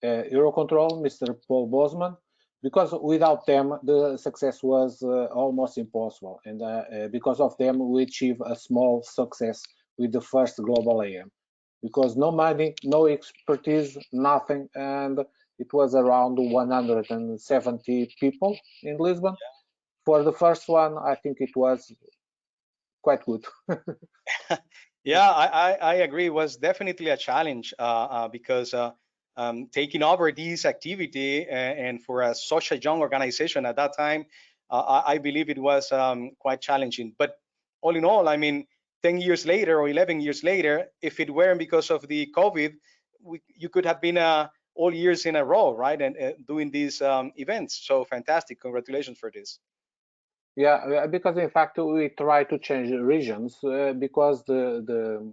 Eurocontrol, Mr. Paul Bosman, because without them, the success was almost impossible. And because of them, we achieved a small success with the first global AM, because no money, no expertise, nothing, and it was around 170 people in Lisbon. For the first one, I think it was quite good. Yeah, I agree. It was definitely a challenge because taking over this activity and for such a young organization at that time, I believe it was quite challenging. But all in all, I mean, 10 years later or 11 years later, if it weren't because of the COVID, you could have been all years in a row, right? And doing these events. So fantastic. Congratulations for this. Yeah, because in fact we try to change regions because the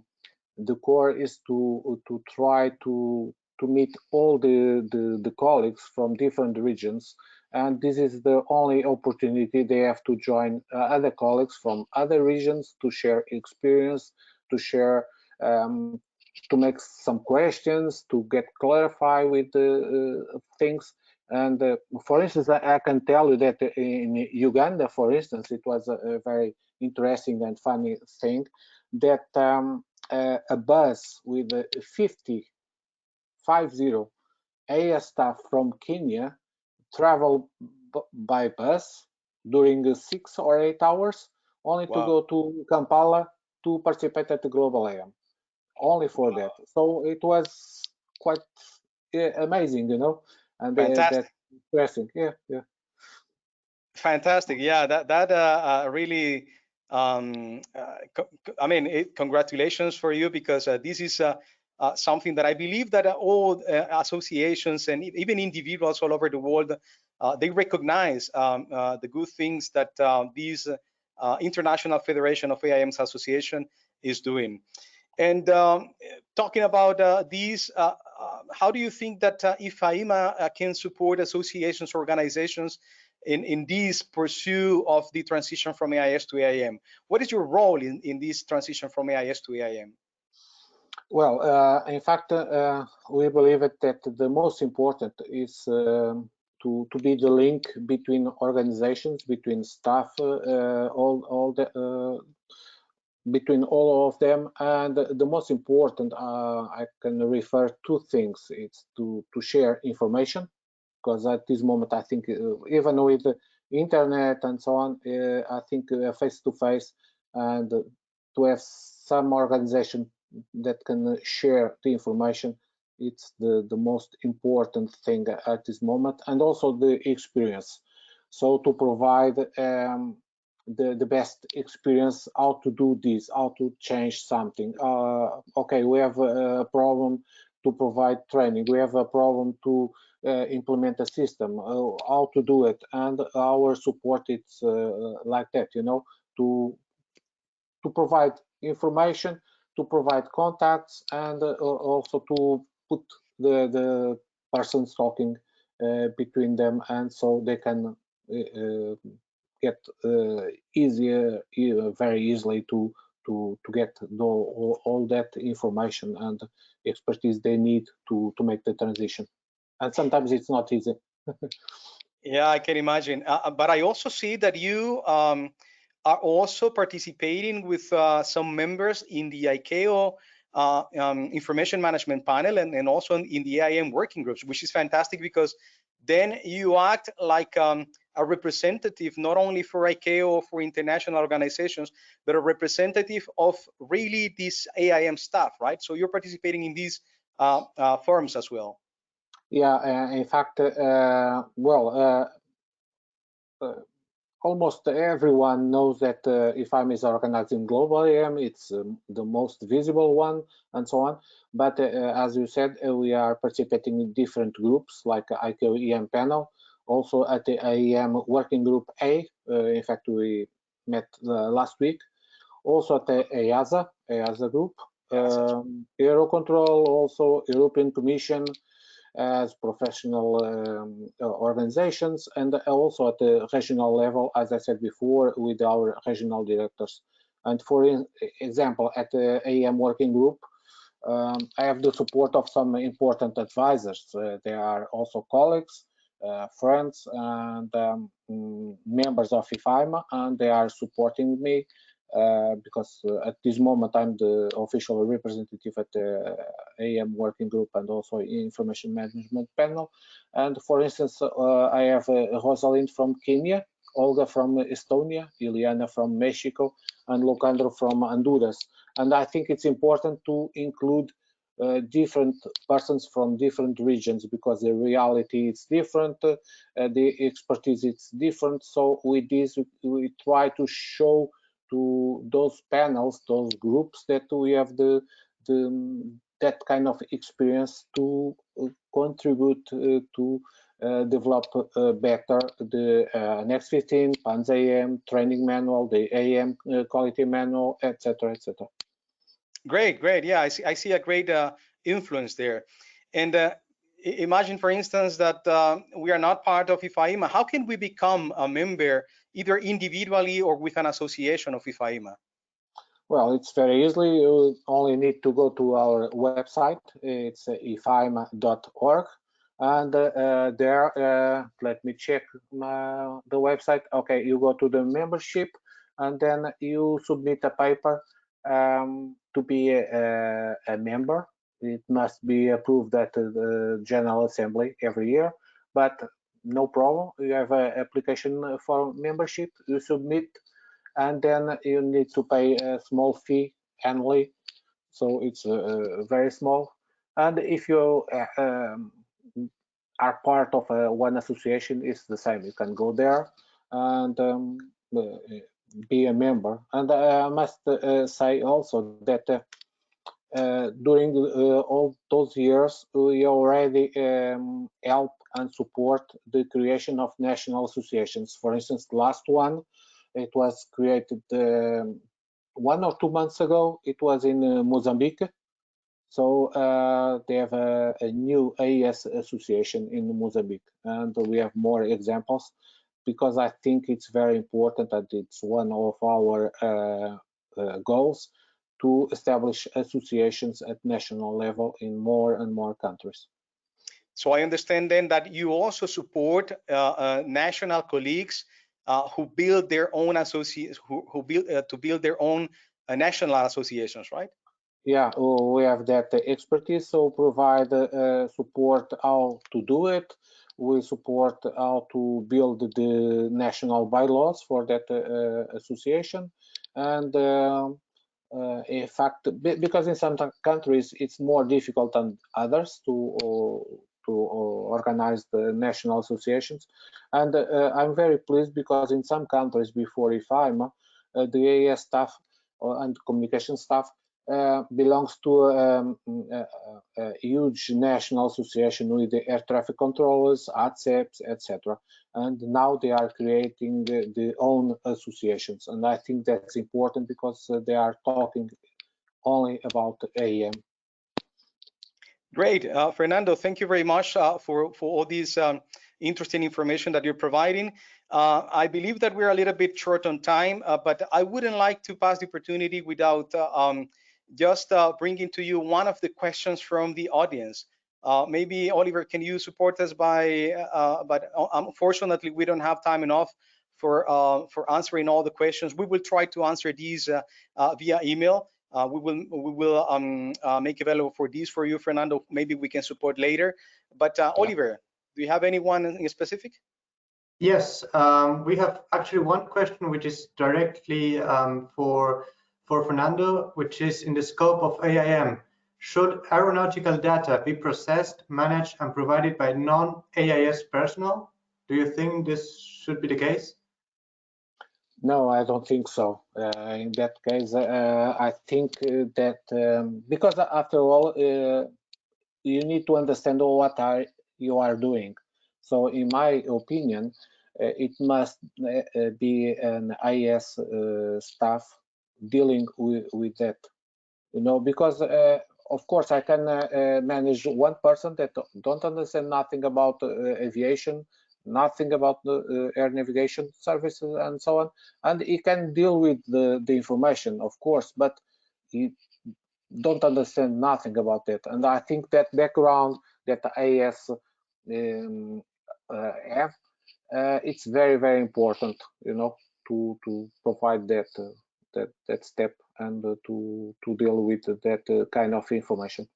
core is to try to meet all the colleagues from different regions, and this is the only opportunity they have to join other colleagues from other regions to share experience, to share to make some questions, to get clarified with things. And for instance, I can tell you that in Uganda, for instance, it was a very interesting and funny thing that a bus with 50 AS staff from Kenya traveled by bus during 6 or 8 hours only to go to Kampala to participate at the Global AM, only for that. So it was quite amazing, you know, and that's interesting. Yeah. Fantastic. Yeah, that really I mean, congratulations for you, because this is something that I believe that all associations and even individuals all over the world, they recognize the good things that these International Federation of AIMs Association is doing. And talking about these, how do you think that IFAIMA can support associations, organizations in this pursuit of the transition from AIS to AIM? What is your role in this transition from AIS to AIM? Well, in fact, we believe that the most important is to be the link between organizations, between staff, between all of them, and the most important, I can refer two things. It's to share information, because at this moment, I think even with the internet and so on, I think face-to-face and to have some organization that can share the information, it's the most important thing at this moment, and also the experience. So to provide the best experience, how to do this, how to change something. Okay, we have a problem to provide training. We have a problem to implement a system, how to do it, and our support it's like that, you know, to provide information, to provide contacts, and also to put the persons talking between them, and so they can get very easily to get all that information and expertise they need to make the transition. And sometimes it's not easy. Yeah, I can imagine. But I also see that you are also participating with some members in the ICAO information management panel and also in the AIM working groups, which is fantastic, because then you act like a representative, not only for ICAO or for international organizations, but a representative of really this AIM staff, right? So you're participating in these forums as well. Yeah, in fact, almost everyone knows that IFAIMA is organizing global AIM. It's the most visible one, and so on. But as you said, we are participating in different groups, like ICAO EM panel, also at the AIM working group A. In fact, we met last week. Also at the EASA group, Eurocontrol, also European Commission, as professional organizations, and also at the regional level, as I said before, with our regional directors. And for example, at the AEM working group, I have the support of some important advisors. They are also colleagues, friends, and members of IFAIMA, and they are supporting me because at this moment I'm the official representative at the AM working group and also information management panel. And for instance, I have Rosalind from Kenya, Olga from Estonia, Ileana from Mexico, and Lucandro from Honduras. And I think it's important to include different persons from different regions, because the reality is different, the expertise is different. So with this, we try to show to those panels, those groups, that we have that kind of experience to contribute to develop better the Next 15, PANS AM training manual, the AM quality manual, etc., etc. Great, great. Yeah, I see a great influence there. And imagine, for instance, that we are not part of IFAIMA. How can we become a member, either individually or with an association of IFAIMA? Well, it's very easy. You only need to go to our website. It's ifaima.org. And there, let me check the website. Okay, you go to the membership, and then you submit a paper to be a member. It must be approved at the General Assembly every year, but no problem. You have an application for membership, you submit, and then you need to pay a small fee annually. So it's very small. And if you are part of one association, it's the same. You can go there and be a member. And I must say also that during all those years, we already help and support the creation of national associations. For instance, the last one, it was created 1 or 2 months ago. It was in Mozambique. So they have a new AES association in Mozambique, and we have more examples, because I think it's very important, and it's one of our goals to establish associations at national level in more and more countries. So I understand then that you also support national colleagues who build their own associations, who build to build their own national associations, right? Yeah, we have that expertise, so provide support how to do it. We support how to build the national bylaws for that association. And in fact, because in some countries it's more difficult than others to organize the national associations. And I'm very pleased because in some countries before IFAIMA, the AES staff and communication staff belongs to a huge national association with the air traffic controllers, ATSEPs, etc. And now they are creating their own associations. And I think that's important because they are talking only about AEM. Great, Fernando, thank you very much for all these interesting information that you're providing. I believe that we're a little bit short on time, but I wouldn't like to pass the opportunity without just bringing to you one of the questions from the audience. Maybe Oliver, can you support us by, but unfortunately we don't have time enough for answering all the questions. We will try to answer these via email. We will make available for these for you, Fernando. Maybe we can support later. But Oliver, do you have anyone in specific? Yes, we have actually one question which is directly for Fernando, which is in the scope of AIM. Should aeronautical data be processed, managed, and provided by non-AIS personnel? Do you think this should be the case? No, I don't think so. In that case, I think that because after all, you need to understand what you are doing. So in my opinion, it must be an IS staff dealing with that, you know, because of course I can manage one person that don't understand nothing about aviation, nothing about the air navigation services and so on, and he can deal with the information, of course, but he don't understand nothing about it. And I think that background that AIS have, it's very, very important, you know, to provide that step and to deal with that kind of information.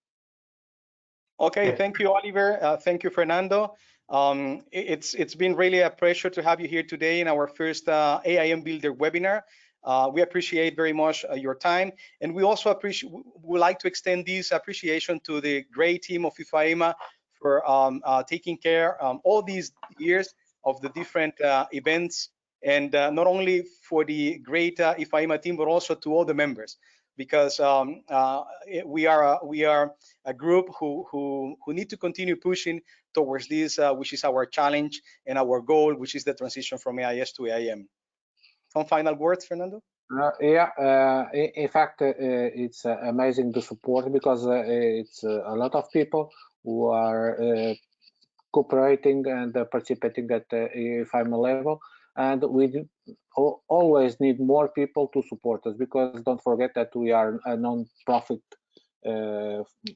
Okay, thank you, Oliver. Thank you, Fernando. It's been really a pleasure to have you here today in our first AIM Builder webinar. We appreciate very much your time, and we also would like to extend this appreciation to the great team of IFAIMA for taking care all these years of the different events, and not only for the great IFAIMA team, but also to all the members, because we are a group who need to continue pushing towards this, which is our challenge and our goal, which is the transition from AIS to AIM. Some final words, Fernando? In fact, it's amazing the support because it's a lot of people who are cooperating and participating at the IFAIMA level, and we always need more people to support us, because don't forget that we are a non-profit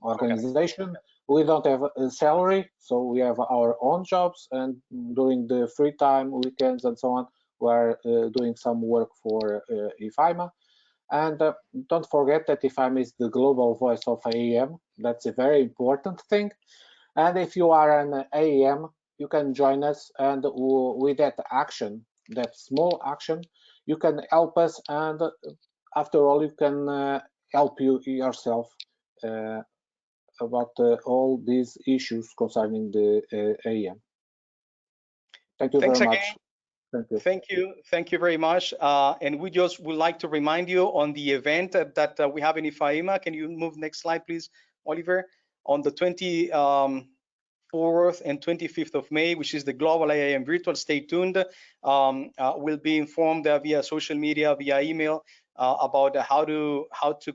organization. We don't have a salary, so we have our own jobs, and during the free time, weekends and so on, we're doing some work for IFAIMA. And don't forget that IFAIMA is the global voice of AEM. That's a very important thing. And if you are an AEM, you can join us, and with that action, that small action, you can help us, and after all, you can help you yourself about all these issues concerning the AEM. Thank you very much. Thank you very much. And we just would like to remind you on the event that we have in IFAIMA. Can you move next slide, please, Oliver? On the 24th and 25th of May, which is the Global AIM Virtual. Stay tuned. We'll be informed via social media, via email, about how to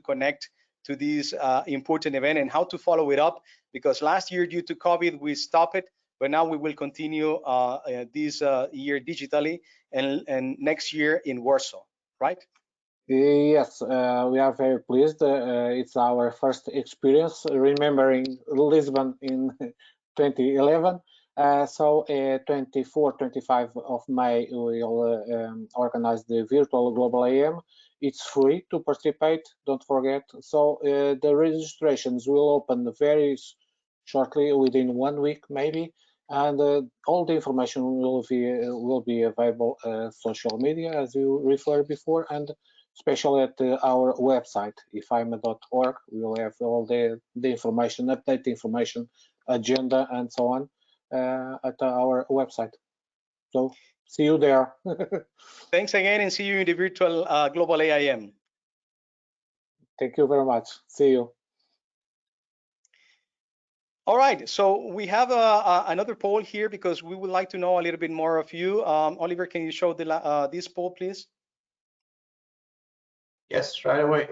connect to this important event and how to follow it up. Because last year, due to COVID, we stopped it, but now we will continue this year digitally, and next year in Warsaw, right? Yes, we are very pleased. It's our first experience remembering Lisbon in 2011. So 24, 25 of May, we'll organize the virtual Global AM. It's free to participate, don't forget. So the registrations will open very shortly, within 1 week maybe. And all the information will be available social media, as you referred before, and especially at our website, IFAIMA.org. We will have all the information, update information, agenda, and so on at our website. So see you there. Thanks again, and see you in the virtual Global AIM. Thank you very much. See you. All right, so we have another poll here because we would like to know a little bit more of you. Oliver, can you show the this poll, please? Yes, right away.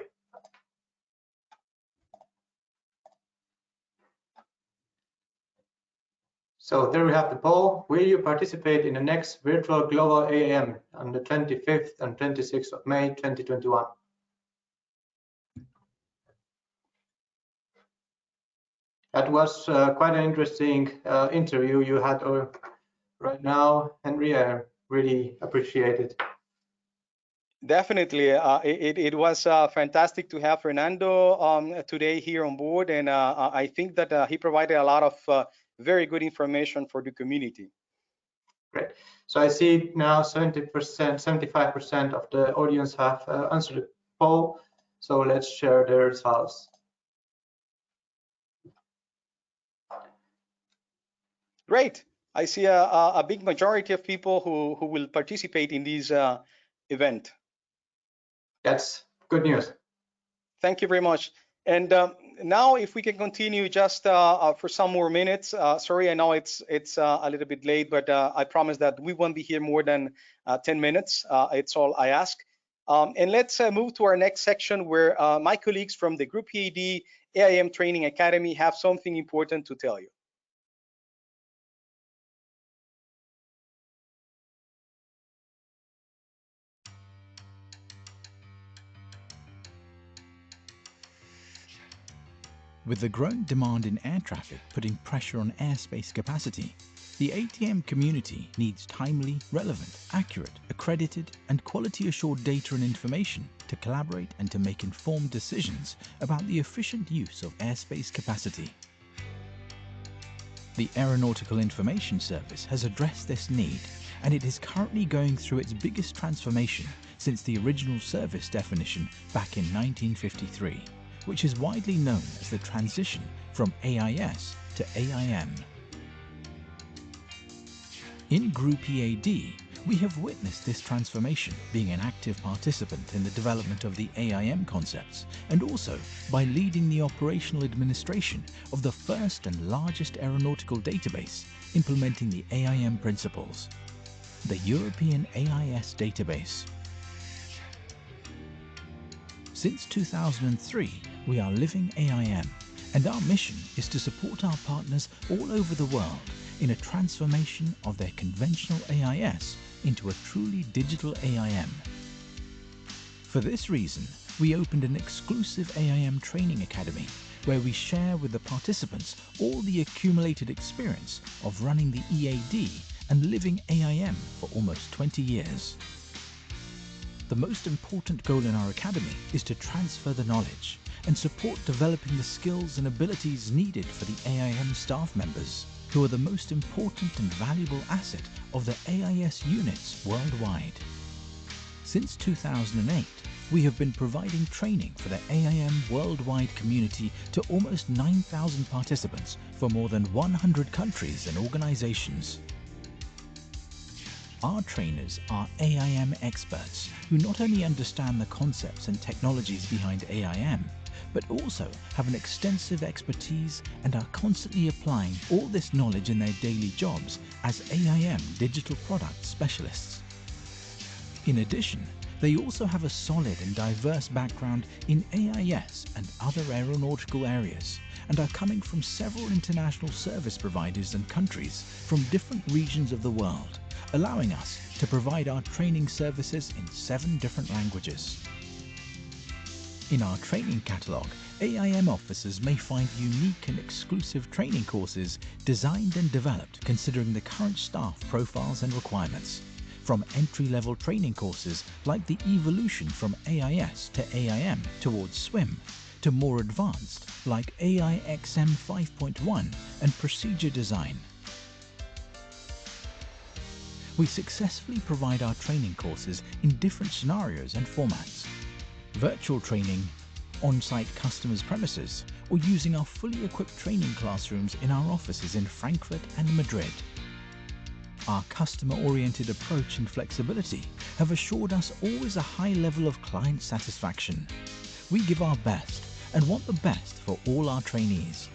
So there we have the poll. Will you participate in the next virtual Global AM on the 25th and 26th of May 2021? That was quite an interesting interview you had right now, Henry. I really appreciate it. Definitely, it was fantastic to have Fernando today here on board, and I think that he provided a lot of very good information for the community. Great. So I see now 70%, 75% of the audience have answered the poll. So let's share the results. Great. I see a big majority of people who will participate in this event. That's good news. Thank you very much. And now, if we can continue just for some more minutes. Sorry, I know it's a little bit late, but I promise that we won't be here more than 10 minutes. It's all I ask. And let's move to our next section, where my colleagues from the GroupEAD AIM Training Academy have something important to tell you. With the growing demand in air traffic putting pressure on airspace capacity, the ATM community needs timely, relevant, accurate, accredited, and quality-assured data and information to collaborate and to make informed decisions about the efficient use of airspace capacity. The Aeronautical Information Service has addressed this need, and it is currently going through its biggest transformation since the original service definition back in 1953. Which is widely known as the transition from AIS to AIM. In GroupEAD, we have witnessed this transformation, being an active participant in the development of the AIM concepts, and also by leading the operational administration of the first and largest aeronautical database implementing the AIM principles, the European AIS database. Since 2003, we are living AIM, and our mission is to support our partners all over the world in a transformation of their conventional AIS into a truly digital AIM. For this reason, we opened an exclusive AIM training academy where we share with the participants all the accumulated experience of running the EAD and living AIM for almost 20 years. The most important goal in our academy is to transfer the knowledge and support developing the skills and abilities needed for the AIM staff members, who are the most important and valuable asset of the AIS units worldwide. Since 2008, we have been providing training for the AIM worldwide community to almost 9,000 participants for more than 100 countries and organizations. Our trainers are AIM experts who not only understand the concepts and technologies behind AIM, but also have an extensive expertise and are constantly applying all this knowledge in their daily jobs as AIM digital product specialists. In addition, they also have a solid and diverse background in AIS and other aeronautical areas, and are coming from several international service providers and countries from different regions of the world, allowing us to provide our training services in 7 different languages. In our training catalogue, AIM officers may find unique and exclusive training courses designed and developed considering the current staff profiles and requirements. From entry-level training courses like the evolution from AIS to AIM towards SWIM, to more advanced like AIXM 5.1 and procedure design. We successfully provide our training courses in different scenarios and formats. Virtual training, on-site customers' premises, or using our fully equipped training classrooms in our offices in Frankfurt and Madrid. Our customer-oriented approach and flexibility have assured us always a high level of client satisfaction. We give our best and want the best for all our trainees.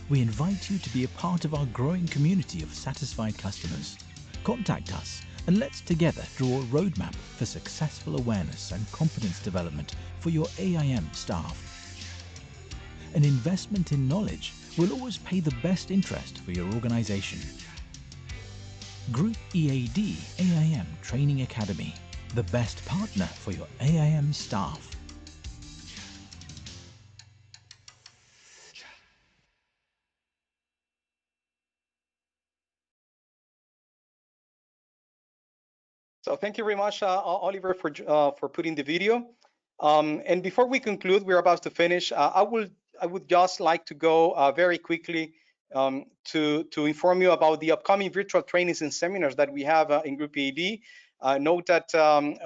We invite you to be a part of our growing community of satisfied customers. Contact us and let's together draw a roadmap for successful awareness and competence development for your AIM staff. An investment in knowledge will always pay the best interest for your organization. GroupEAD AIM Training Academy, the best partner for your AIM staff. So thank you very much, Oliver, for putting the video. And before we conclude, we're about to finish. I would just like to go very quickly to inform you about the upcoming virtual trainings and seminars that we have in GroupEAD. Note that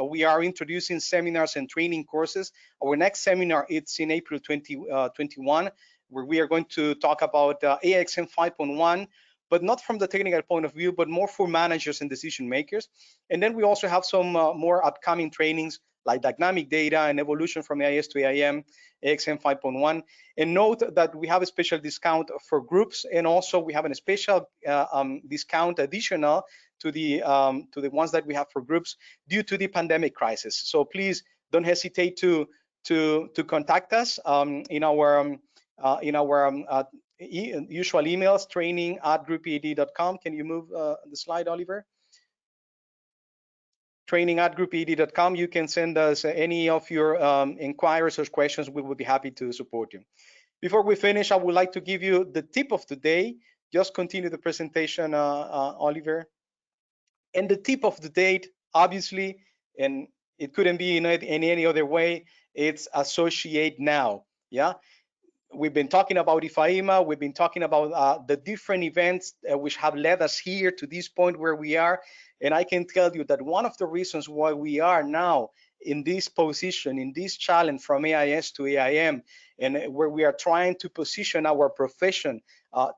we are introducing seminars and training courses. Our next seminar it's in April 2021, where we are going to talk about AIXM 5.1. But not from the technical point of view, but more for managers and decision makers. And then we also have some more upcoming trainings like dynamic data and evolution from AIS to AIM, AIXM 5.1. And note that we have a special discount for groups, and also we have a special discount additional to the ones that we have for groups due to the pandemic crisis. So please don't hesitate to contact us in our usual emails, training@groupead.com. Can you move the slide, Oliver? Training@groupead.com. You can send us any of your inquiries or questions. We would be happy to support you. Before we finish, I would like to give you the tip of the day. Just continue the presentation, Oliver. And the tip of the day, obviously, and it couldn't be in any other way, it's associate now. Yeah. We've been talking about IFAIMA, we've been talking about the different events which have led us here to this point where we are. And I can tell you that one of the reasons why we are now in this position, in this challenge from AIS to AIM, and where we are trying to position our profession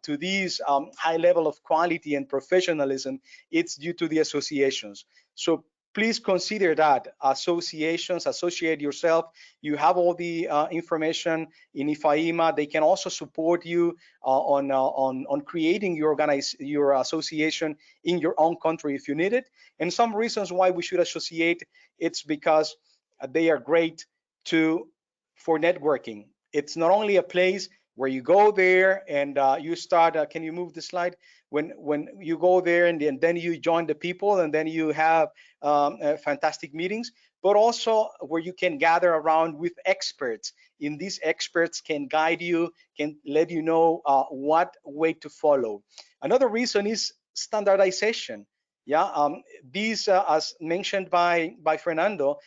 to this high level of quality and professionalism, it's due to the associations. So please consider that associations, associate yourself. You have all the information in IFAIMA. They can also support you on creating your association in your own country if you need it. And some reasons why we should associate, it's because they are great for networking. It's not only a place where you go there and you start, can you move the slide? When you go there and then you join the people and then you have fantastic meetings, but also where you can gather around with experts. And these experts can guide you, can let you know what way to follow. Another reason is standardization. Yeah, these, as mentioned by Fernando,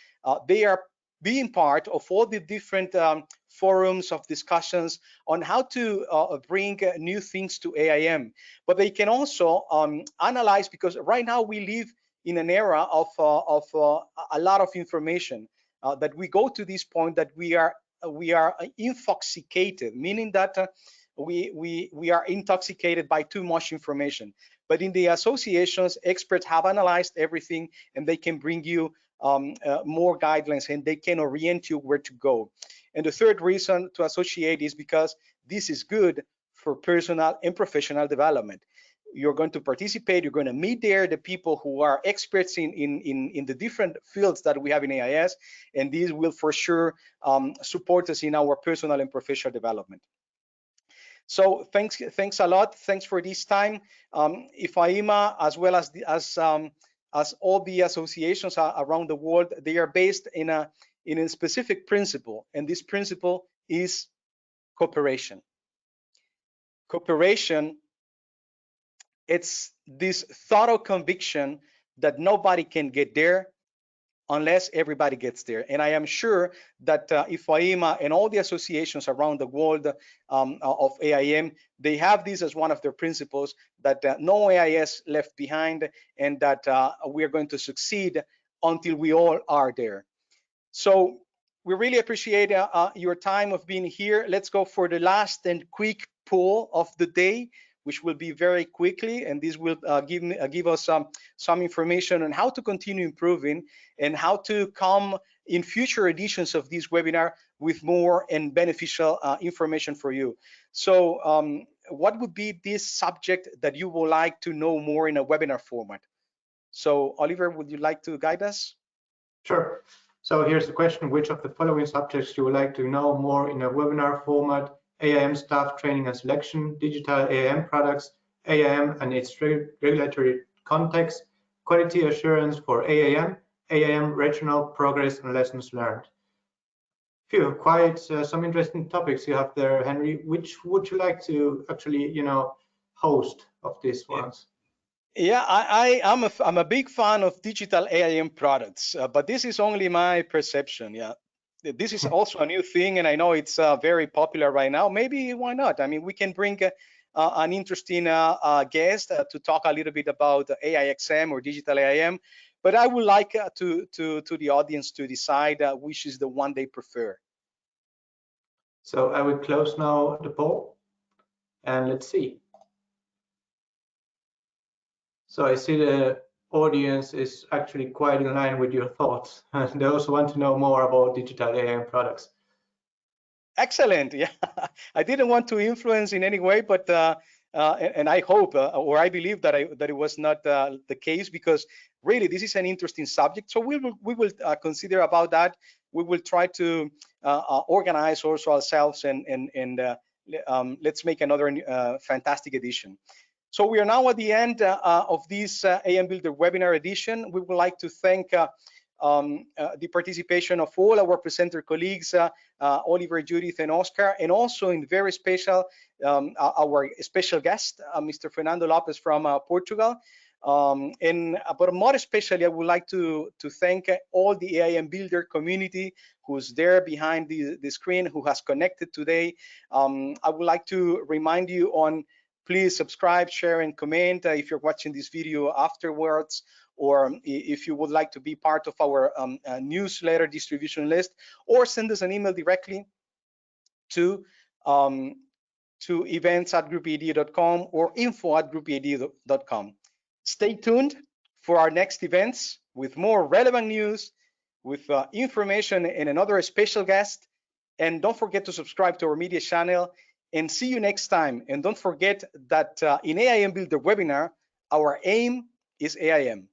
they are being part of all the different forums of discussions on how to bring new things to AIM. But they can also analyze, because right now we live in an era of a lot of information, that we go to this point that we are intoxicated, meaning that we are intoxicated by too much information. But in the associations, experts have analyzed everything and they can bring you more guidelines and they can orient you where to go. And the third reason to associate is because this is good for personal and professional development. You're going to participate, you're going to meet there the people who are experts in the different fields that we have in AIS, and these will for sure support us in our personal and professional development. So thanks a lot. Thanks for this time. IFAIMA, as well as all the associations around the world, they are based in in a specific principle, and this principle is cooperation. Cooperation, it's this thorough conviction that nobody can get there unless everybody gets there. And I am sure that IFAIMA and all the associations around the world of AIM, they have this as one of their principles, that no AIS left behind, and that we are going to succeed until we all are there. So we really appreciate your time of being here. Let's go for the last and quick poll of the day, which will be very quickly, and this will give us some information on how to continue improving and how to come in future editions of this webinar with more and beneficial information for you. So what would be this subject that you would like to know more in a webinar format? So Oliver, would you like to guide us? Sure. So here's the question: which of the following subjects you would like to know more in a webinar format? AIM staff training and selection, digital AIM products, AIM and its regulatory context, quality assurance for AIM regional progress and lessons learned. Phew, quite some interesting topics you have there, Henry. Which would you like to actually, host of these ones? Yeah, I'm a big fan of digital AIM products, but this is only my perception. Yeah, this is also a new thing, and I know it's very popular right now. Maybe why not? I mean, we can bring an interesting guest to talk a little bit about AIXM or digital AIM, but I would like to the audience to decide which is the one they prefer. So I will close now the poll, and let's see. So I see the audience is actually quite in line with your thoughts. They also want to know more about digital AIM products. Excellent. Yeah, I didn't want to influence in any way, but and I hope or I believe that it was not the case, because really this is an interesting subject. So we will consider about that. We will try to organize also ourselves and let's make another fantastic edition. So we are now at the end of this AIM Builder webinar edition. We would like to thank the participation of all our presenter colleagues, Oliver, Judith, and Oscar, and also in very special our special guest, Mr. Fernando Lopes from Portugal. But more especially, I would like to thank all the AIM Builder community who's there behind the screen, who has connected today. I would like to remind you on, please subscribe, share, and comment if you're watching this video afterwards, or if you would like to be part of our newsletter distribution list, or send us an email directly to events@groupead.com or info@groupead.com. Stay tuned for our next events with more relevant news, with information and another special guest. And don't forget to subscribe to our media channel, and see you next time. And don't forget that in AIM Builder webinar, our aim is AIM.